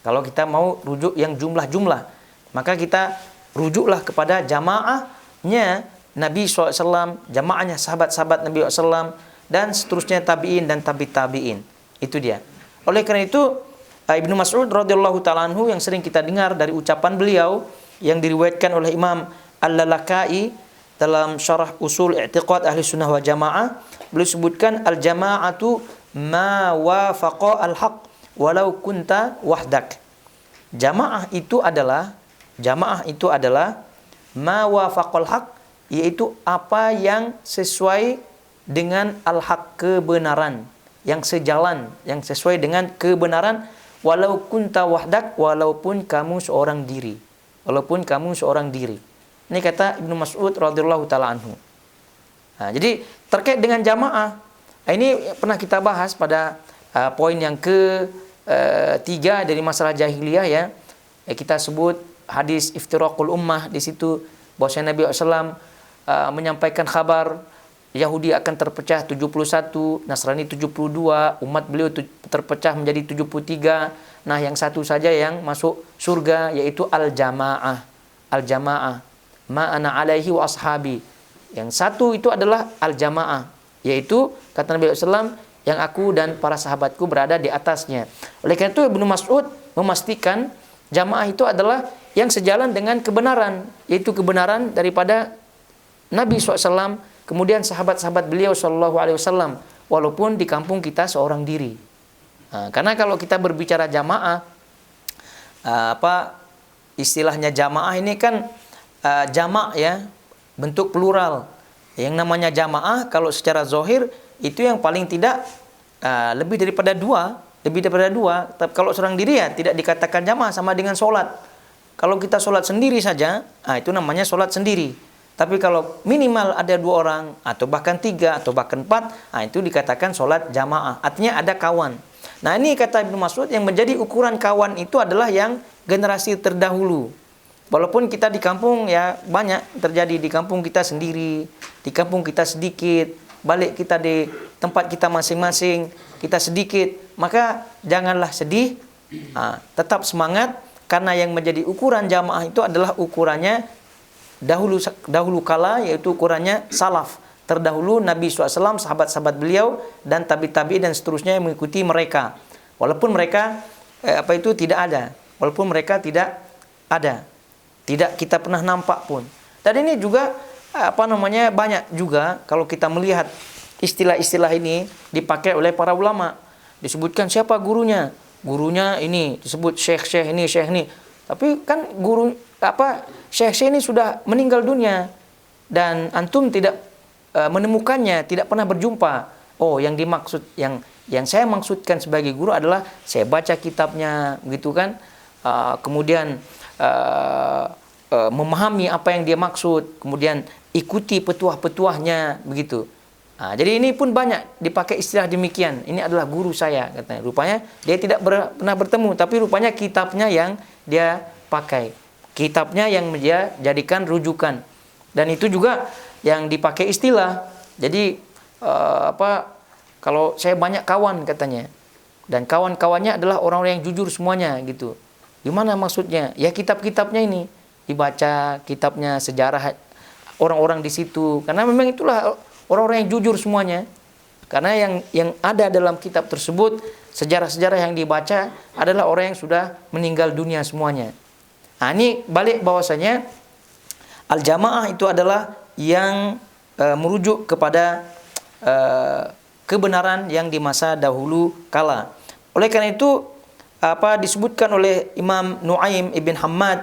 A: Kalau kita mau rujuk yang jumlah-jumlah, maka kita rujuklah kepada jamaahnya Nabi SAW, jamaahnya sahabat-sahabat Nabi SAW, dan seterusnya tabi'in dan tabi'in. Itu dia. Oleh karena itu, Ibnu Mas'ud radhiyallahu ta'ala anhu, yang sering kita dengar dari ucapan beliau, yang diriwayatkan oleh Imam Al-Lalaka'i dalam syarah usul i'tiqad ahli sunnah wal jamaah, beliau sebutkan al-jama'atu ma wafaqa al-haq walau kunta wahdak. Jamaah itu adalah ma wafaqal haq, yaitu apa yang sesuai dengan al-haq, kebenaran, yang sejalan, yang sesuai dengan kebenaran, walau kunta wahdak, walaupun kamu seorang diri. Ini kata Ibnu Mas'ud radhiyallahu taala anhu. Jadi terkait dengan jamaah, ini pernah kita bahas pada poin yang ke-3 dari masalah jahiliyah ya. Kita sebut hadis iftiraqul ummah, di situ bahwa Nabi SAW menyampaikan kabar Yahudi akan terpecah 71, Nasrani 72, umat beliau terpecah menjadi 73. Nah, yang satu saja yang masuk surga yaitu al-jamaah. Al-jamaah. Ma ana alaihi wa ashabi. Yang satu itu adalah al-jamaah, yaitu kata Nabi SAW, yang aku dan para sahabatku berada di atasnya. Oleh karena itu Ibnu Mas'ud memastikan jamaah itu adalah yang sejalan dengan kebenaran, yaitu kebenaran daripada Nabi SAW, kemudian sahabat-sahabat beliau SAW, walaupun di kampung kita seorang diri. Nah, karena kalau kita berbicara jamaah, istilahnya jamaah ini kan jamak ya, bentuk plural. Yang namanya jamaah kalau secara zohir itu yang paling tidak lebih daripada dua. Tapi kalau seorang diri ya tidak dikatakan jamaah, sama dengan sholat. Kalau kita sholat sendiri saja, itu namanya sholat sendiri. Tapi kalau minimal ada 2 orang, atau bahkan 3, atau bahkan 4, itu dikatakan sholat jamaah. Artinya ada kawan. Nah, ini kata Ibnu Mas'ud, yang menjadi ukuran kawan itu adalah yang generasi terdahulu. Walaupun kita di kampung ya banyak terjadi, di kampung kita sendiri, di kampung kita sedikit, balik kita di tempat kita masing-masing, kita sedikit, maka janganlah sedih, tetap semangat, karena yang menjadi ukuran jamaah itu adalah ukurannya dahulu kala, yaitu ukurannya salaf, terdahulu Nabi SAW, sahabat-sahabat beliau, dan tabi-tabi dan seterusnya yang mengikuti mereka. Walaupun mereka tidak ada, tidak kita pernah nampak pun. Dan ini juga banyak juga kalau kita melihat istilah-istilah ini dipakai oleh para ulama. Disebutkan siapa gurunya? Gurunya ini disebut syekh ini, syekh ini. Tapi kan syekh ini sudah meninggal dunia dan antum tidak menemukannya, tidak pernah berjumpa. Oh, yang dimaksud, yang saya maksudkan sebagai guru adalah saya baca kitabnya, begitu kan? Kemudian memahami apa yang dia maksud, kemudian ikuti petuah-petuahnya, begitu. Jadi ini pun banyak dipakai istilah demikian. Ini adalah guru saya, katanya. Rupanya dia tidak pernah bertemu, tapi rupanya kitabnya yang dia pakai, kitabnya yang dia jadikan rujukan. Dan itu juga yang dipakai istilah. Jadi kalau saya banyak kawan, katanya, dan kawan-kawannya adalah orang-orang yang jujur semuanya, gitu. Gimana maksudnya? Ya kitab-kitabnya ini dibaca, kitabnya, sejarah orang-orang di situ, karena memang itulah orang-orang yang jujur semuanya. Karena yang ada dalam kitab tersebut, sejarah-sejarah yang dibaca adalah orang yang sudah meninggal dunia semuanya. Ini balik bahwasanya al-jamaah itu adalah yang merujuk kepada kebenaran yang di masa dahulu kala. Oleh karena itu disebutkan oleh Imam Nu'aim ibn Hammad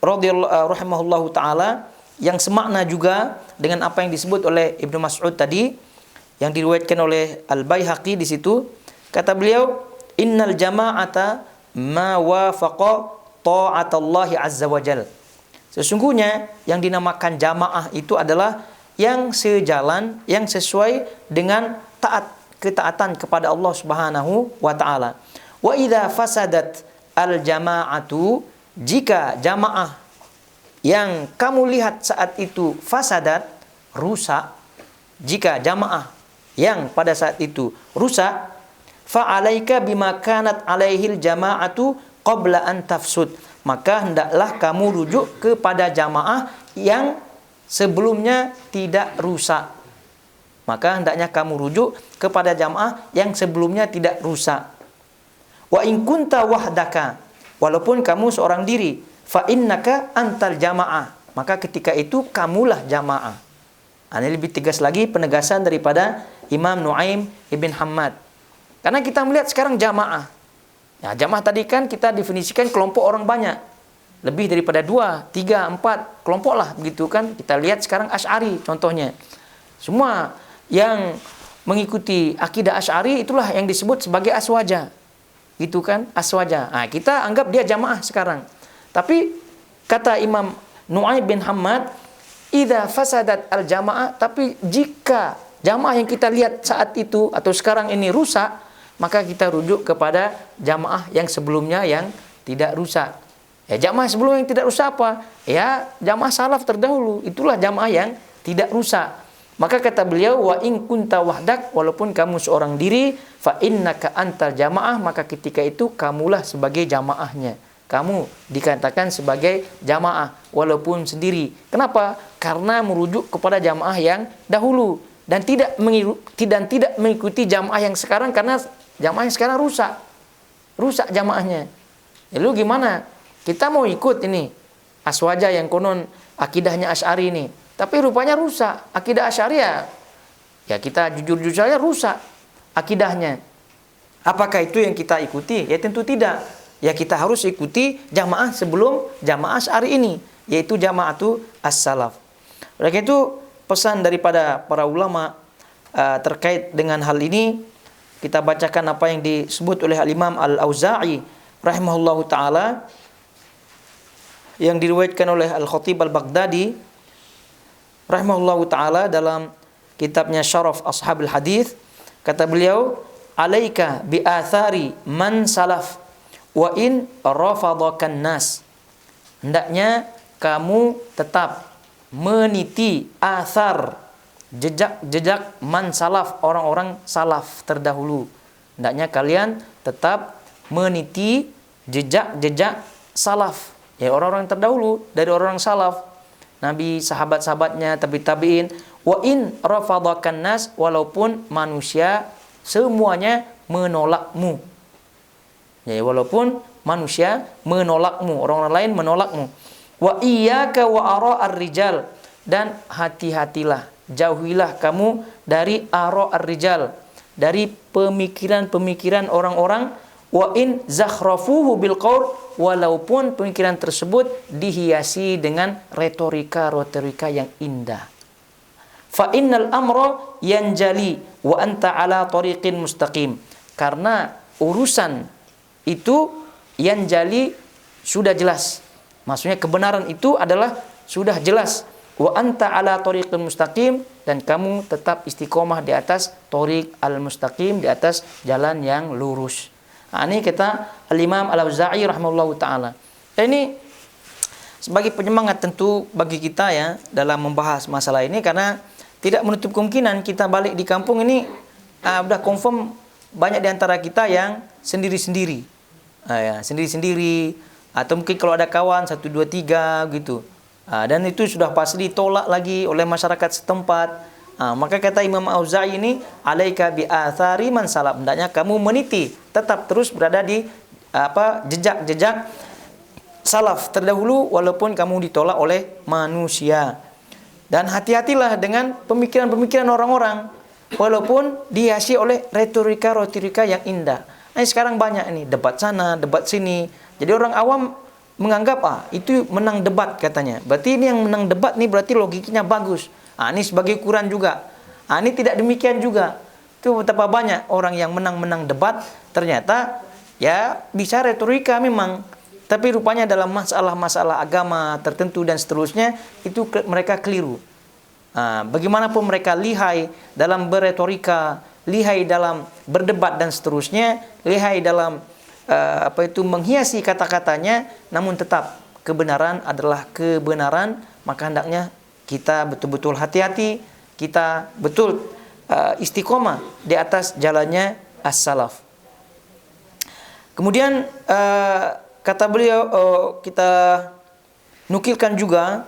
A: rahimahullahu taala, yang semakna juga dengan apa yang disebut oleh Ibnu Mas'ud tadi, yang diriwayatkan oleh Al-Baihaqi di situ. Kata beliau, innal jama'ata ma wafaqa ta'atallahi azza wajal. Sesungguhnya yang dinamakan jamaah itu adalah yang sejalan, yang sesuai dengan ketaatan kepada Allah Subhanahu wa taala. Wa idza fasadat al-jama'atu, jika jamaah yang kamu lihat saat itu fasadat, rusak, jika jamaah yang pada saat itu rusak, fa'alaika bima kanat alaihil jama'atu qabla an tafsud, maka hendaklah kamu rujuk kepada jamaah yang sebelumnya tidak rusak. Maka hendaknya kamu rujuk kepada jamaah yang sebelumnya tidak rusak. Wa in kunta wahdaka, walaupun kamu seorang diri, fa innaka antal jamaah, maka ketika itu kamulah jamaah. Ini lebih tegas lagi penegasan daripada Imam Nu'aim ibn Hammad. Karena kita melihat sekarang jamaah. Ya, jamaah tadi kan kita definisikan kelompok orang banyak. Lebih daripada 2, 3, 4 kelompok lah, begitu kan. Kita lihat sekarang Asy'ari contohnya. Semua yang mengikuti akidah Asy'ari itulah yang disebut sebagai aswaja. Gitu kan, aswaja. Kita anggap dia jamaah sekarang. Tapi kata Imam Nu'aim bin Hammad, idza fasadat al-jamaah, tapi jika jamaah yang kita lihat saat itu atau sekarang ini rusak, maka kita rujuk kepada jamaah yang sebelumnya yang tidak rusak. Ya, jamaah sebelum yang tidak rusak apa? Ya, jamaah salaf terdahulu, itulah jamaah yang tidak rusak. Maka kata beliau, wa in kunta wahdak, walaupun kamu seorang diri, fa innaka antal jamaah, maka ketika itu kamulah sebagai jamaahnya. Kamu dikatakan sebagai jamaah walaupun sendiri. Kenapa? Karena merujuk kepada jamaah yang dahulu dan tidak mengikuti jamaah yang sekarang, karena jamaah yang sekarang rusak jamaahnya. Lalu gimana? Kita mau ikut ini Aswaja yang konon akidahnya Asy'ari ini, tapi rupanya rusak akidah Asy'ari ya kita jujur-jujur saja rusak akidahnya. Apakah itu yang kita ikuti? Ya tentu tidak. Ya kita harus ikuti jamaah sebelum jamaah Asy'ari ini, yaitu Jama'atu As-Salaf. Oleh karena itu pesan daripada para ulama terkait dengan hal ini, kita bacakan apa yang disebut oleh Al-Imam Al-Auza'i rahimahullahu taala, yang diriwayatkan oleh Al-Khatib Al-Baghdadi rahimahullahu taala dalam kitabnya Syaraf Ashabil Hadis. Kata beliau, alaika bi athari man salaf wa in rafadakan nas. Hendaknya kamu tetap meniti athar, jejak man salaf, orang-orang salaf terdahulu. Hendaknya kalian tetap meniti jejak salaf, ya orang-orang terdahulu dari orang salaf, Nabi, sahabat-sahabatnya, tabi'in. Wa in rafadakan nas, walaupun manusia semuanya menolakmu. Ya, walaupun manusia menolakmu, orang-orang lain menolakmu. Wa iyyaka wa ara'ar rijal, dan hati-hatilah, jauhilah kamu dari ara'ar rijal, dari pemikiran-pemikiran orang-orang. Wa in zakhrafuhu bil qaul, walaupun pemikiran tersebut dihiasi dengan retorika yang indah. Fa innal amra yanjali wa anta ala tariqin mustaqim. Karena urusan itu yanjali sudah jelas. Maksudnya kebenaran itu adalah sudah jelas. Wa anta ala tariqin mustaqim, dan kamu tetap istiqomah di atas tariq al-mustaqim, di atas jalan yang lurus. Ini kata Al-Imam Al-Auza'i rahimahullahu ta'ala. Dan ini sebagai penyemangat tentu bagi kita ya dalam membahas masalah ini, karena tidak menutup kemungkinan kita balik di kampung ini udah confirm banyak di antara kita yang sendiri-sendiri. Sendiri-sendiri, atau mungkin kalau ada kawan 1, 2, 3 gitu. Dan itu sudah pasti ditolak lagi oleh masyarakat setempat. Maka kata Imam Auza'i ini, alaika bi athari man salaf, hendaknya kamu meniti, tetap terus berada di jejak-jejak salaf terdahulu walaupun kamu ditolak oleh manusia. Dan hati-hatilah dengan pemikiran-pemikiran orang-orang walaupun dihiasi oleh retorika yang indah. Sekarang banyak ini debat sana, debat sini. Jadi orang awam menganggap itu menang debat katanya. Berarti ini yang menang debat nih berarti logikanya bagus. Ini sebagai ukuran juga. Ini tidak demikian juga. Itu betapa banyak orang yang menang debat ternyata ya bisa retorika memang, tapi rupanya dalam masalah-masalah agama tertentu dan seterusnya itu mereka keliru. Bagaimanapun mereka lihai dalam berretorika, lihai dalam berdebat dan seterusnya, lihai dalam menghiasi kata-katanya, namun tetap kebenaran adalah kebenaran. Maka hendaknya kita betul-betul hati-hati, kita betul istiqomah di atas jalannya as-salaf. Kemudian kata beliau, kita nukilkan juga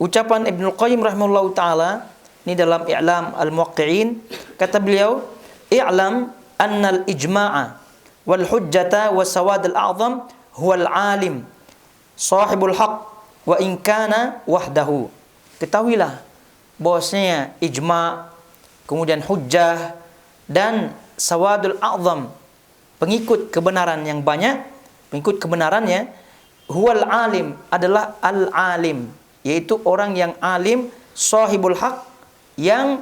A: ucapan Ibnul Qayyim rahimahullahu taala ini dalam I'lam al-Muwaqqi'in. Kata beliau, i'lam anna al-ijma'a wal hujjata wa sawad al-a'zam huwa al-alim sahibul haqq wa in kana wahdahu. Ketahuilah bahwasanya ijma', kemudian hujjah dan sawadul a'zam, pengikut kebenaran yang banyak, pengikut kebenarannya, huwal alim, adalah al-alim, yaitu orang yang alim, sahibul haq, yang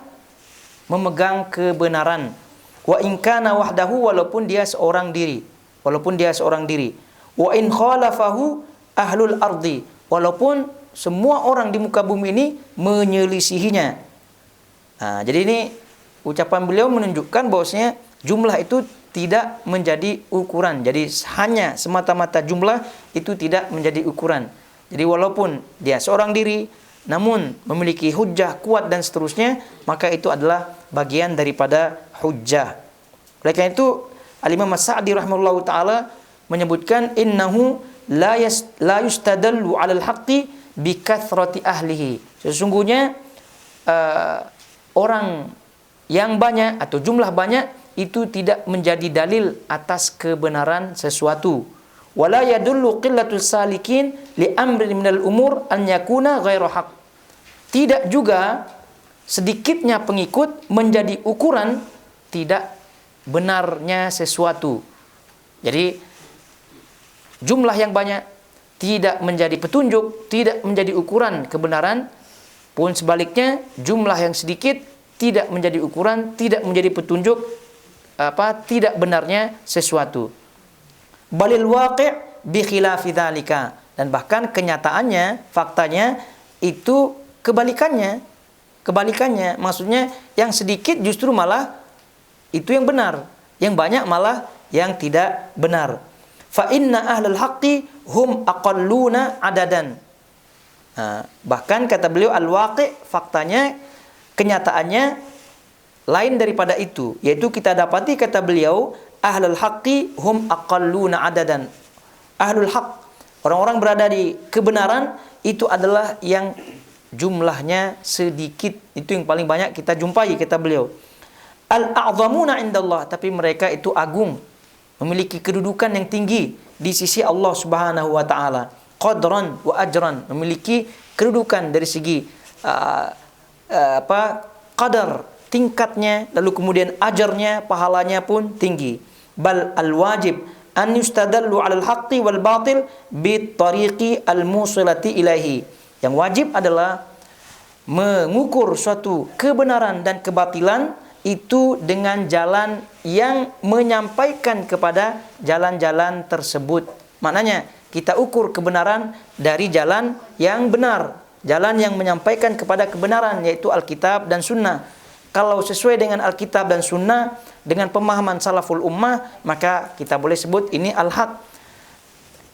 A: memegang kebenaran. Wa in kana wahdahu, walaupun dia seorang diri, wa in khalafahu ahlul ardi, walaupun semua orang di muka bumi ini menyelisihinya. Jadi ini ucapan beliau menunjukkan bahwasanya jumlah itu tidak menjadi ukuran. Jadi hanya semata-mata jumlah itu tidak menjadi ukuran. Jadi walaupun dia seorang diri namun memiliki hujjah kuat dan seterusnya, maka itu adalah bagian daripada hujjah. Oleh karena itu Al-Imam As-Sa'di rahimahullahu taala menyebutkan innahu la yustadallu 'alal haqqi bi kathrati ahlihi. Sesungguhnya orang yang banyak atau jumlah banyak itu tidak menjadi dalil atas kebenaran sesuatu. Wala yadullu qillatus salikin li amrin minal umur an yakuna ghairu haqq. Tidak juga sedikitnya pengikut menjadi ukuran tidak benarnya sesuatu. Jadi jumlah yang banyak tidak menjadi petunjuk, tidak menjadi ukuran kebenaran, pun sebaliknya jumlah yang sedikit tidak menjadi ukuran, tidak menjadi petunjuk tidak benarnya sesuatu. Balil waqi' bi khilafi dzalika, dan bahkan kenyataannya, faktanya itu kebalikannya. Kebalikannya, maksudnya yang sedikit justru malah itu yang benar, yang banyak malah yang tidak benar. Fa inna ahlal haqqi hum aqalluna adadan. Bahkan kata beliau al-waqi', faktanya, kenyataannya lain daripada itu, yaitu kita dapati kata beliau ahlul haqqi hum aqalluna adadan. Ahlul haqq, orang-orang berada di kebenaran, itu adalah yang jumlahnya sedikit, itu yang paling banyak kita jumpai kata beliau. Al-a'zamuna indallah, tapi mereka itu agung, memiliki kedudukan yang tinggi di sisi Allah Subhanahu wa taala. Qadran wa ajran, memiliki kedudukan dari segi qadar, tingkatnya, lalu kemudian ajarnya, pahalanya pun tinggi. Bal al-wajib an yustadallu 'alal haqqi wal batil bit tariqi al-musilati ilaihi. Yang wajib adalah mengukur suatu kebenaran dan kebatilan itu dengan jalan yang menyampaikan kepada jalan-jalan tersebut. Maknanya kita ukur kebenaran dari jalan yang benar, jalan yang menyampaikan kepada kebenaran, yaitu Alkitab dan Sunnah. Kalau sesuai dengan Alkitab dan Sunnah, dengan pemahaman salaful ummah, maka kita boleh sebut ini al-haq.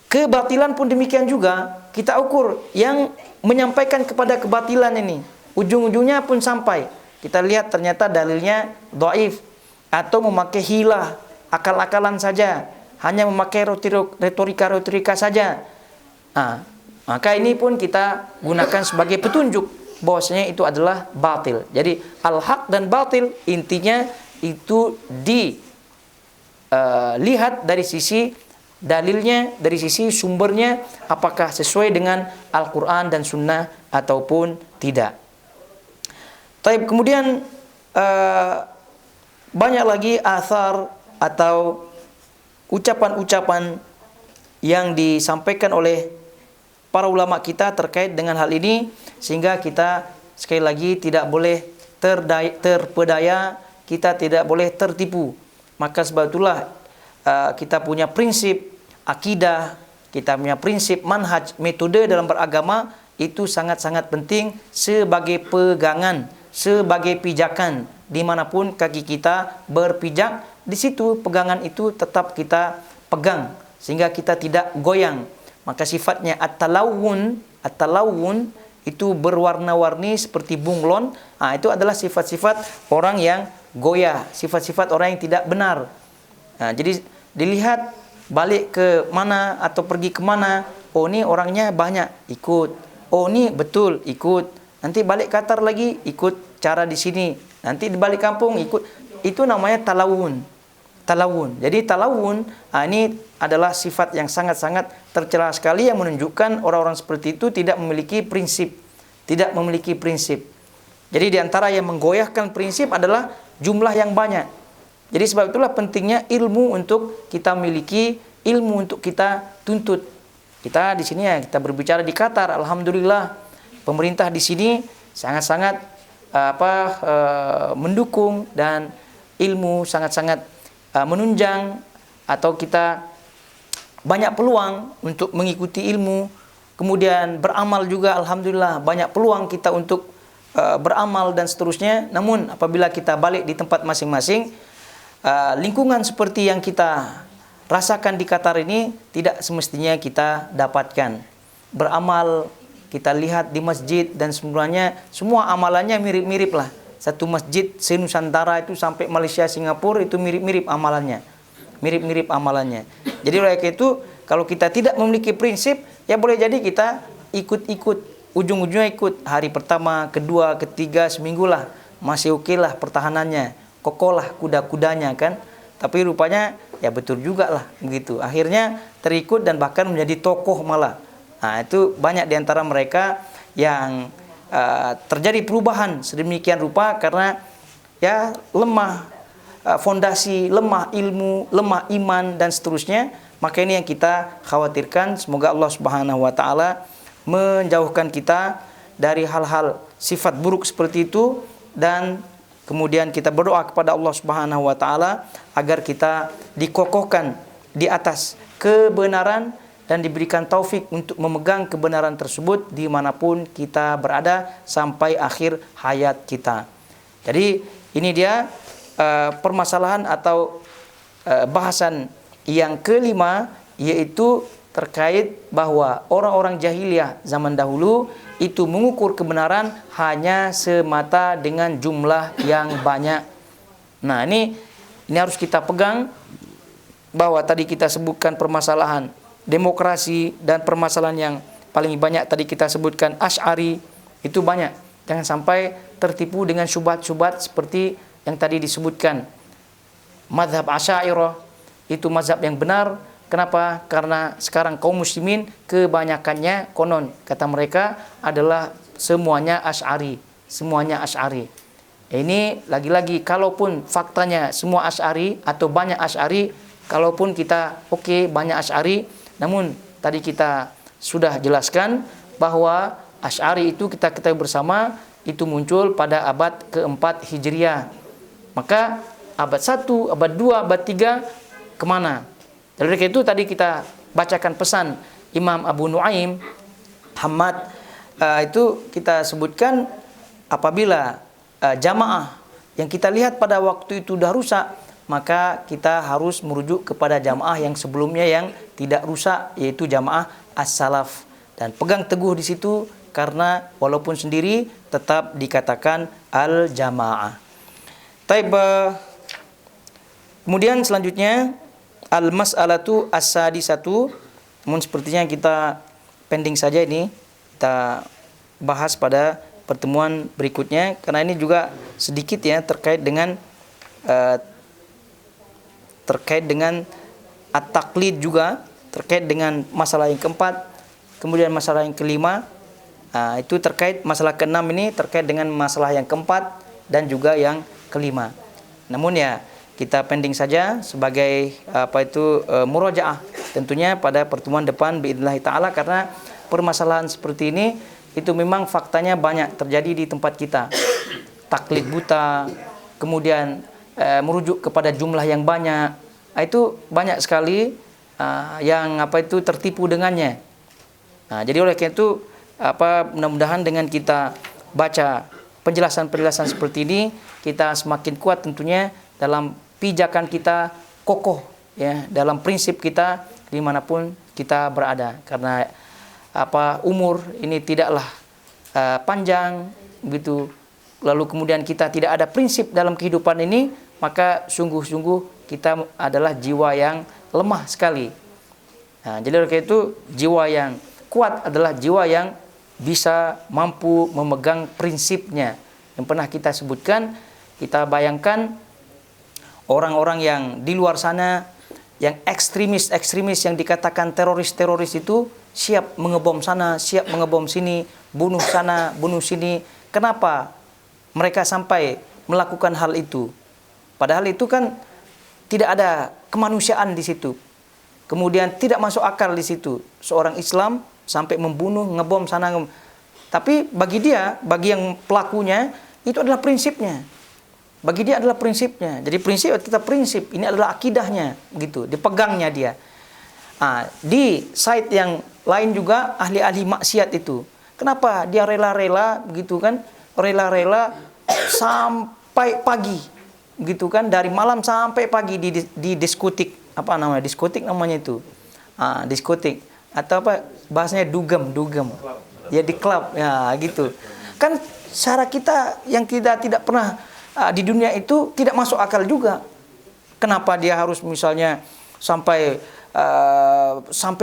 A: Kebatilan pun demikian juga, kita ukur yang menyampaikan kepada kebatilan ini, ujung-ujungnya pun sampai kita lihat ternyata dalilnya dhaif, atau memakai hilah, akal-akalan saja, hanya memakai retorika saja. Maka ini pun kita gunakan sebagai petunjuk bahwasanya itu adalah batil. Jadi al-haq dan batil intinya itu dilihat dari sisi dalilnya, dari sisi sumbernya, apakah sesuai dengan Al-Quran dan Sunnah ataupun tidak. Kemudian banyak lagi athar atau ucapan-ucapan yang disampaikan oleh para ulama kita terkait dengan hal ini, sehingga kita sekali lagi tidak boleh terpedaya, kita tidak boleh tertipu. Maka sebab itulah kita punya prinsip akidah, kita punya prinsip manhaj, metode dalam beragama itu sangat-sangat penting sebagai pegangan, sebagai pijakan. Dimanapun kaki kita berpijak, di situ pegangan itu tetap kita pegang sehingga kita tidak goyang. Maka sifatnya at-talawun itu berwarna-warni seperti bunglon. Itu adalah sifat-sifat orang yang goyah, sifat-sifat orang yang tidak benar. Jadi dilihat balik ke mana atau pergi ke mana, oh ini orangnya banyak, ikut. Oh ini betul, ikut. Nanti balik Qatar lagi, ikut cara di sini. Nanti di balik kampung ikut. Itu namanya talawun. Jadi talawun, ini adalah sifat yang sangat-sangat tercela sekali, yang menunjukkan orang-orang seperti itu tidak memiliki prinsip. Jadi di antara yang menggoyahkan prinsip adalah jumlah yang banyak. Jadi sebab itulah pentingnya ilmu untuk kita miliki, ilmu untuk kita tuntut. Kita di sini ya, kita berbicara di Qatar, alhamdulillah pemerintah di sini sangat-sangat mendukung, dan ilmu sangat-sangat menunjang, atau kita banyak peluang untuk mengikuti ilmu, kemudian beramal juga, alhamdulillah banyak peluang kita untuk beramal dan seterusnya. Namun apabila kita balik di tempat masing-masing, lingkungan seperti yang kita rasakan di Qatar ini tidak semestinya kita dapatkan. Beramal kita lihat di masjid dan semuanya, semua amalannya mirip-mirip lah. Satu masjid se-Nusantara itu sampai Malaysia, Singapura itu mirip-mirip amalannya. Mirip-mirip amalannya. Jadi oleh karena itu, kalau kita tidak memiliki prinsip, ya boleh jadi kita ikut-ikut, ujung-ujungnya ikut. Hari pertama, kedua, ketiga, seminggu lah. Masih oke lah pertahanannya. Kokoh lah kuda-kudanya kan. Tapi rupanya ya betul juga lah begitu. Akhirnya terikut dan bahkan menjadi tokoh malah. Nah, itu banyak di antara mereka yang terjadi perubahan sedemikian rupa karena ya lemah fondasi, lemah ilmu, lemah iman dan seterusnya. Maka ini yang kita khawatirkan. Semoga Allah Subhanahu wa taala menjauhkan kita dari hal-hal sifat buruk seperti itu, dan kemudian kita berdoa kepada Allah Subhanahu wa taala agar kita dikokohkan di atas kebenaran dan diberikan taufik untuk memegang kebenaran tersebut dimanapun kita berada sampai akhir hayat kita. Jadi ini dia permasalahan atau bahasan yang kelima, yaitu terkait bahwa orang-orang jahiliyah zaman dahulu itu mengukur kebenaran hanya semata dengan jumlah yang banyak. Nah, ini harus kita pegang, bahwa tadi kita sebutkan permasalahan demokrasi dan permasalahan yang paling banyak tadi kita sebutkan Asy'ari, itu banyak. Jangan sampai tertipu dengan syubhat-syubhat seperti yang tadi disebutkan. Mazhab Asy'ariyah itu mazhab yang benar. Kenapa? Karena sekarang kaum muslimin kebanyakannya konon kata mereka adalah semuanya Asy'ari, semuanya Asy'ari. Ini lagi-lagi kalaupun faktanya semua Asy'ari atau banyak Asy'ari, kalaupun kita banyak Asy'ari, namun tadi kita sudah jelaskan bahwa Asy'ari itu kita ketahui bersama itu muncul pada abad keempat Hijriah. Maka abad 1, abad 2, abad 3 kemana? Dari itu tadi kita bacakan pesan Imam Abu Nuaim Hamad, itu kita sebutkan apabila jamaah yang kita lihat pada waktu itu sudah rusak, maka kita harus merujuk kepada jamaah yang sebelumnya yang tidak rusak, yaitu jamaah as-salaf, dan pegang teguh di situ karena walaupun sendiri tetap dikatakan al-jamaah. Taib. Kemudian selanjutnya al-mas'alatu as-sadisatu, namun sepertinya kita pending saja ini, kita bahas pada pertemuan berikutnya karena ini juga sedikit ya terkait dengan at-taqlid juga, terkait dengan masalah yang keempat. Kemudian masalah yang kelima, itu terkait masalah keenam ini terkait dengan masalah yang keempat dan juga yang kelima. Namun ya kita pending saja sebagai murojaah tentunya pada pertemuan depan biidznillah taala, karena permasalahan seperti ini itu memang faktanya banyak terjadi di tempat kita. Taklid buta, kemudian merujuk kepada jumlah yang banyak, itu banyak sekali yang tertipu dengannya. Nah, jadi oleh karena itu mudah-mudahan dengan kita baca penjelasan-penjelasan seperti ini, kita semakin kuat tentunya dalam pijakan kita, kokoh ya dalam prinsip kita dimanapun kita berada. Karena umur ini tidaklah panjang begitu, lalu kemudian kita tidak ada prinsip dalam kehidupan ini, maka sungguh-sungguh kita adalah jiwa yang lemah sekali. Nah, jadi oleh karena itu jiwa yang kuat adalah jiwa yang bisa mampu memegang prinsipnya yang pernah kita sebutkan. Kita bayangkan orang-orang yang di luar sana, yang ekstremis yang dikatakan teroris itu siap mengebom sana, siap mengebom sini, bunuh sana, bunuh sini. Kenapa mereka sampai melakukan hal itu? Padahal itu kan tidak ada kemanusiaan di situ. Kemudian tidak masuk akal di situ. Seorang Islam sampai membunuh, ngebom sana. Tapi bagi dia, bagi yang pelakunya, itu adalah prinsipnya. Bagi dia adalah prinsipnya. Jadi prinsip kita prinsip, ini adalah akidahnya, gitu. Dipegangnya dia. Di side yang lain juga ahli-ahli maksiat itu. Kenapa dia rela-rela begitu kan? Rela-rela sampai pagi, gitu kan? Dari malam sampai pagi di diskotik. Apa namanya? Diskotik namanya itu. Diskotik atau bahasanya dugem. Ya di klub, ya gitu. Kan cara kita yang tidak pernah di dunia itu tidak masuk akal juga. Kenapa dia harus misalnya sampai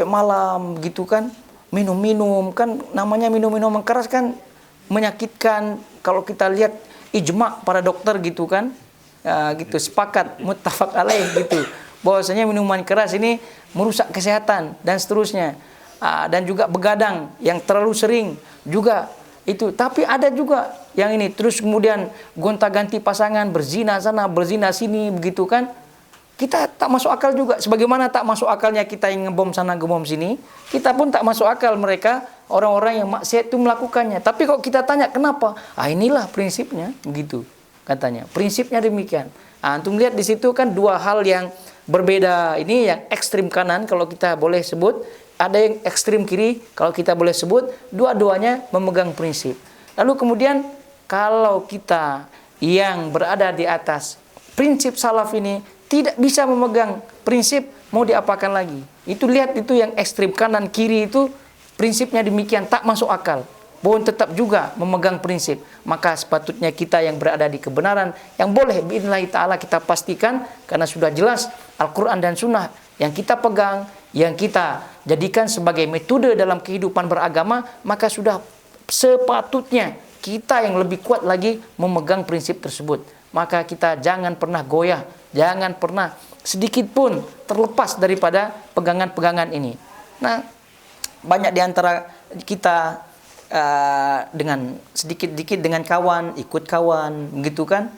A: malam gitu kan, minum-minum kan, namanya minum-minum keras kan menyakitkan. Kalau kita lihat ijma para dokter gitu kan, gitu sepakat muttafaq alaih gitu, bahwasanya minuman keras ini merusak kesehatan dan seterusnya. Dan juga begadang yang terlalu sering juga itu. Tapi ada juga yang ini terus kemudian gonta-ganti pasangan, berzina sana, berzina sini begitu kan. Kita tak masuk akal juga. Sebagaimana tak masuk akalnya kita yang ngebom sana, ngebom sini, kita pun tak masuk akal mereka orang-orang yang maksiat itu melakukannya. Tapi kalau kita tanya kenapa? Inilah prinsipnya begitu katanya. Prinsipnya demikian. Antum lihat di situ kan dua hal yang berbeda. Ini yang ekstrim kanan kalau kita boleh sebut, ada yang ekstrim kiri kalau kita boleh sebut. Dua-duanya memegang prinsip. Lalu kemudian kalau kita yang berada di atas prinsip salaf ini tidak bisa memegang prinsip, mau diapakan lagi? Itu lihat, itu yang ekstrim kanan kiri itu prinsipnya demikian, tak masuk akal. Pun tetap juga memegang prinsip. Maka sepatutnya kita yang berada di kebenaran, yang boleh biidznillah ta'ala kita pastikan, karena sudah jelas Al-Quran dan Sunnah yang kita pegang, yang kita jadikan sebagai metode dalam kehidupan beragama, maka sudah sepatutnya kita yang lebih kuat lagi memegang prinsip tersebut. Maka kita jangan pernah goyah, jangan pernah sedikit pun terlepas daripada pegangan-pegangan ini. Nah, banyak di antara kita dengan sedikit-dikit dengan kawan, ikut kawan, begitu kan?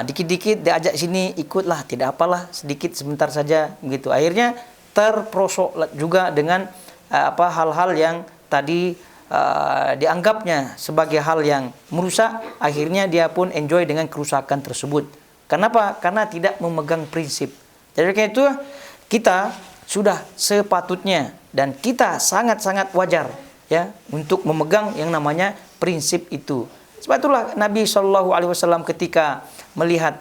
A: Dikit-dikit diajak sini, ikutlah, tidak apalah, sedikit sebentar saja, begitu. Akhirnya terprosok juga dengan hal-hal yang tadi dianggapnya sebagai hal yang merusak, akhirnya dia pun enjoy dengan kerusakan tersebut. Kenapa? Karena tidak memegang prinsip. Jadi karena itu kita sudah sepatutnya dan kita sangat-sangat wajar ya untuk memegang yang namanya prinsip itu. Sebab itulah Nabi SAW ketika melihat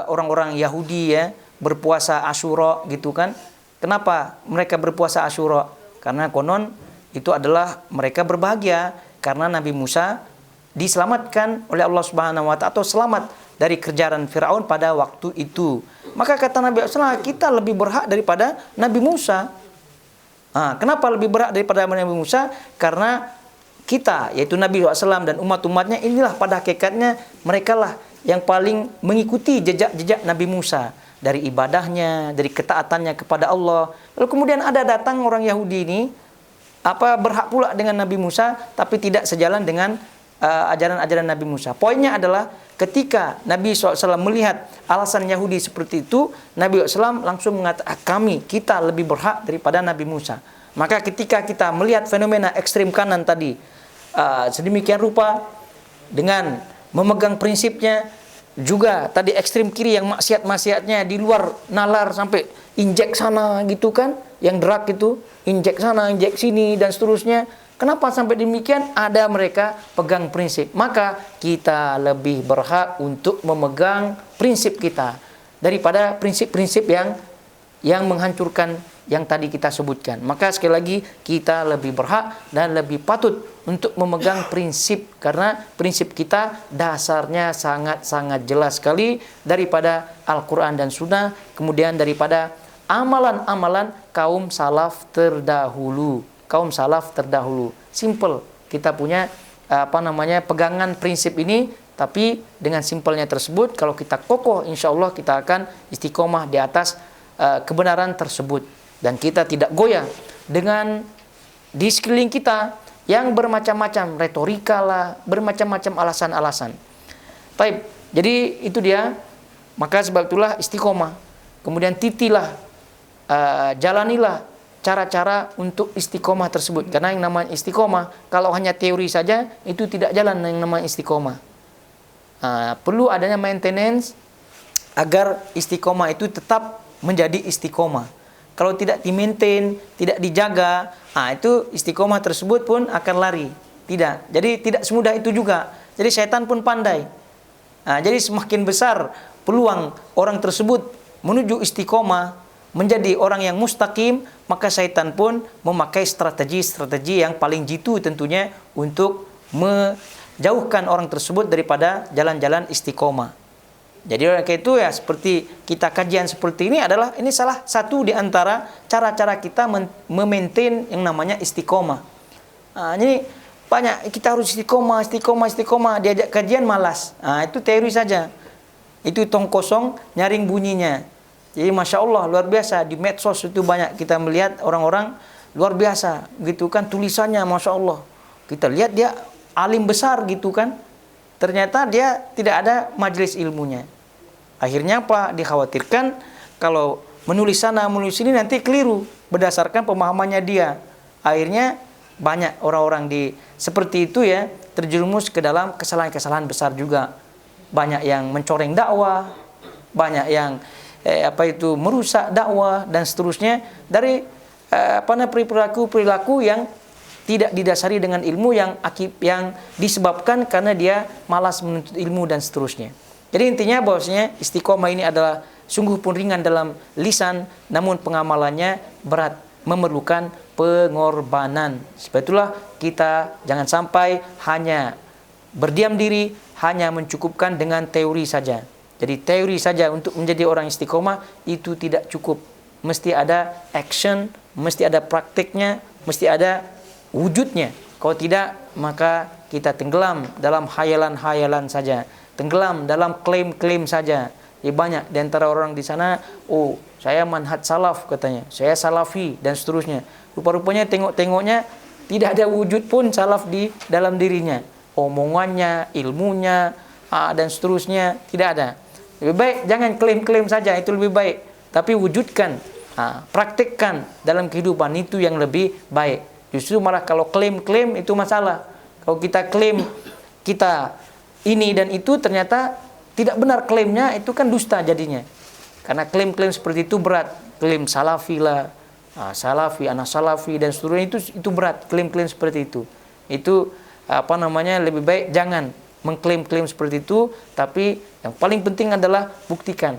A: orang-orang Yahudi ya berpuasa Asyura gitu kan. Kenapa mereka berpuasa Asyura? Karena konon itu adalah mereka berbahagia karena Nabi Musa diselamatkan oleh Allah Subhanahu wa taala atau selamat dari kejaran Firaun pada waktu itu. Maka kata Nabi SAW, kita lebih berhak daripada Nabi Musa. Kenapa lebih berhak daripada Nabi Musa? Karena kita, yaitu Nabi SAW dan umat-umatnya, inilah pada hakikatnya mereka lah yang paling mengikuti jejak-jejak Nabi Musa. Dari ibadahnya, dari ketaatannya kepada Allah. Lalu kemudian ada datang orang Yahudi ini, berhak pula dengan Nabi Musa, tapi tidak sejalan dengan ajaran-ajaran Nabi Musa. Poinnya adalah ketika Nabi SAW melihat alasan Yahudi seperti itu, Nabi SAW langsung mengatakan, kita lebih berhak daripada Nabi Musa. Maka ketika kita melihat fenomena ekstrim kanan tadi, sedemikian rupa dengan memegang prinsipnya, juga tadi ekstrim kiri yang maksiat-maksiatnya di luar nalar sampai injek sana gitu kan, yang drug itu injek sana, injek sini dan seterusnya. Kenapa sampai demikian? Ada mereka pegang prinsip. Maka kita lebih berhak untuk memegang prinsip kita daripada prinsip-prinsip yang menghancurkan yang tadi kita sebutkan. Maka sekali lagi kita lebih berhak dan lebih patut untuk memegang prinsip, karena prinsip kita dasarnya sangat-sangat jelas sekali daripada Al-Quran dan Sunnah, kemudian daripada amalan-amalan kaum salaf terdahulu. Kaum salaf terdahulu. Simple. Kita punya pegangan prinsip ini, tapi dengan simpelnya tersebut, kalau kita kokoh, insya Allah kita akan istiqomah di atas kebenaran tersebut. Dan kita tidak goyah dengan di sekeliling kita yang bermacam-macam retorika lah, bermacam-macam alasan-alasan. Baik, jadi itu dia. Maka sebab itulah istiqomah. Kemudian titilah, jalanilah cara-cara untuk istiqomah tersebut. Karena yang namanya istiqomah, kalau hanya teori saja, itu tidak jalan yang namanya istiqomah. Perlu adanya maintenance agar istiqomah itu tetap menjadi istiqomah. Kalau tidak di-maintain, tidak dijaga, itu istiqomah tersebut pun akan lari. Tidak. Jadi tidak semudah itu juga. Jadi syaitan pun pandai. Jadi semakin besar peluang orang tersebut menuju istiqomah, menjadi orang yang mustaqim, maka syaitan pun memakai strategi-strategi yang paling jitu tentunya untuk menjauhkan orang tersebut daripada jalan-jalan istiqomah. Jadi oleh karena itu ya, seperti kita kajian seperti ini adalah ini salah satu di antara cara-cara kita memaintain yang namanya istiqomah. Ini banyak kita harus istiqomah, diajak kajian malas. Itu teori saja. Itu tong kosong nyaring bunyinya. Jadi Masya Allah luar biasa, di medsos itu banyak kita melihat orang-orang luar biasa gitu kan, tulisannya Masya Allah. Kita lihat dia alim besar gitu kan, ternyata dia tidak ada majelis ilmunya. Akhirnya apa? Dikhawatirkan kalau menulis sana menulis sini nanti keliru berdasarkan pemahamannya dia. Akhirnya banyak orang-orang seperti itu ya, terjerumus ke dalam kesalahan-kesalahan besar juga. Banyak yang mencoreng dakwah, banyak yang merusak dakwah dan seterusnya dari perilaku yang tidak didasari dengan ilmu yang disebabkan karena dia malas menuntut ilmu dan seterusnya. Jadi intinya bahwasanya istiqomah ini adalah sungguh pun ringan dalam lisan, namun pengamalannya berat, memerlukan pengorbanan. Sebab itulah kita jangan sampai hanya berdiam diri, hanya mencukupkan dengan teori saja. Jadi teori saja untuk menjadi orang istiqomah itu tidak cukup. Mesti ada action, mesti ada praktiknya, mesti ada wujudnya. Kalau tidak, maka kita tenggelam dalam hayalan-hayalan saja, tenggelam dalam klaim-klaim saja. Banyak di antara orang di sana, oh saya manhaj salaf katanya, saya salafi dan seterusnya. Rupa-rupanya tengok-tengoknya tidak ada wujud pun salaf di dalam dirinya. Omongannya, ilmunya, dan seterusnya tidak ada. Lebih baik jangan klaim-klaim saja, itu lebih baik. Tapi wujudkan, praktikkan dalam kehidupan, itu yang lebih baik. Justru malah kalau klaim-klaim itu masalah. Kalau kita klaim kita ini dan itu ternyata tidak benar klaimnya, itu kan dusta jadinya. Karena klaim-klaim seperti itu berat. Klaim salafi lah, salafi, anak salafi dan seterusnya, itu berat. Klaim-klaim seperti itu. Itu lebih baik jangan mengklaim-klaim seperti itu, tapi yang paling penting adalah buktikan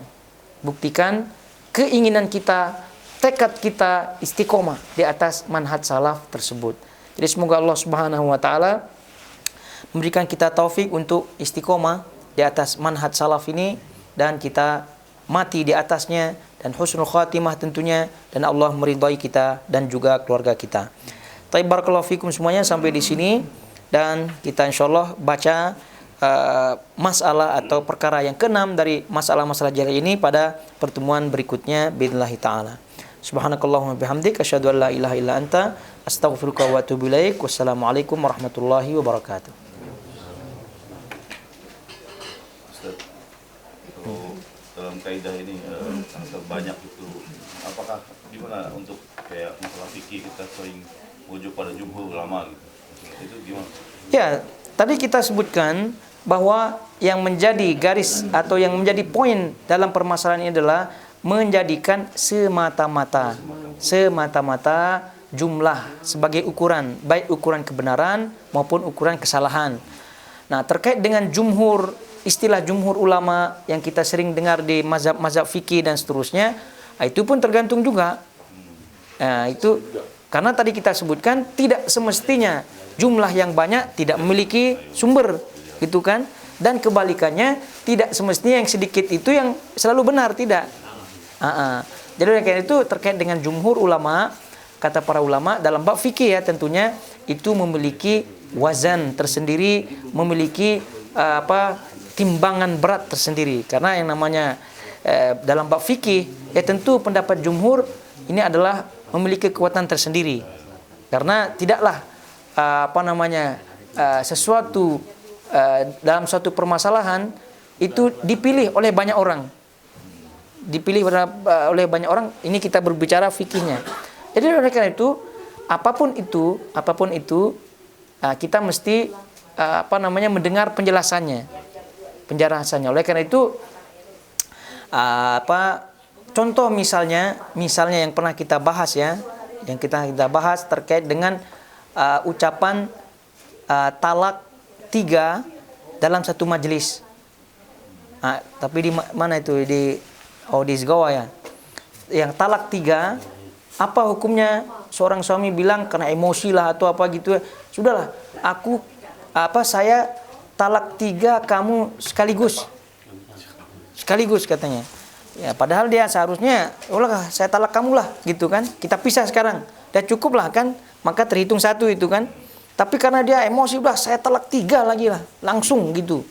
A: keinginan kita, tekad kita istiqomah di atas manhaj salaf tersebut. Jadi semoga Allah Subhanahu wa taala memberikan kita taufik untuk istiqomah di atas manhaj salaf ini, dan kita mati di atasnya, dan husnul khatimah tentunya, dan Allah meridhai kita dan juga keluarga kita. Taib barakallahu fikum semuanya, sampai di sini, dan kita insyaallah baca masalah atau perkara yang keenam dari masalah-masalah jahiliyah ini pada pertemuan berikutnya biidznillah taala. Subhanakallahumma bihamdik asyhadu an la ilaha illa anta astaghfiruka wa atubu ilaik. Wassalamualaikum warahmatullahi wabarakatuh.
B: Ustaz, dalam kaidah ini banyak itu, apakah gimana untuk kayak masalah fikih kita sering merujuk pada jumhur ulama gitu? Itu gimana?
A: Ya, tadi kita sebutkan bahwa yang menjadi garis atau yang menjadi poin dalam permasalahan ini adalah menjadikan semata-mata jumlah sebagai ukuran, baik ukuran kebenaran maupun ukuran kesalahan. Nah, terkait dengan jumhur, istilah jumhur ulama yang kita sering dengar di mazhab-mazhab fikih dan seterusnya, itu pun tergantung juga. Itu karena tadi kita sebutkan tidak semestinya jumlah yang banyak tidak memiliki sumber, gitu kan? Dan kebalikannya, tidak semestinya yang sedikit itu yang selalu benar, tidak. Jadi karena itu terkait dengan jumhur ulama, kata para ulama dalam bab fikih ya tentunya, itu memiliki wazan tersendiri, memiliki timbangan berat tersendiri. Karena yang namanya dalam bab fikih ya tentu pendapat jumhur ini adalah memiliki kekuatan tersendiri. Karena tidaklah sesuatu dalam suatu permasalahan itu dipilih oleh banyak orang. Oleh banyak orang, ini kita berbicara fikihnya. Jadi oleh karena itu, apapun itu kita mesti mendengar penjelasannya. Oleh karena itu contoh misalnya yang pernah kita bahas ya, yang kita bahas terkait dengan ucapan talak 3 dalam satu majelis. Tapi di mana itu? Di Sgawa ya. Yang talak 3 Apa hukumnya seorang suami bilang karena emosi lah atau apa gitu, sudahlah, saya talak 3 kamu sekaligus katanya. Ya, padahal dia seharusnya, ulah saya talak kamu lah gitu kan, kita pisah sekarang, dah cukup lah kan, maka terhitung 1 itu kan. Tapi karena dia emosi, udah saya talak 3 lagi lah, langsung gitu,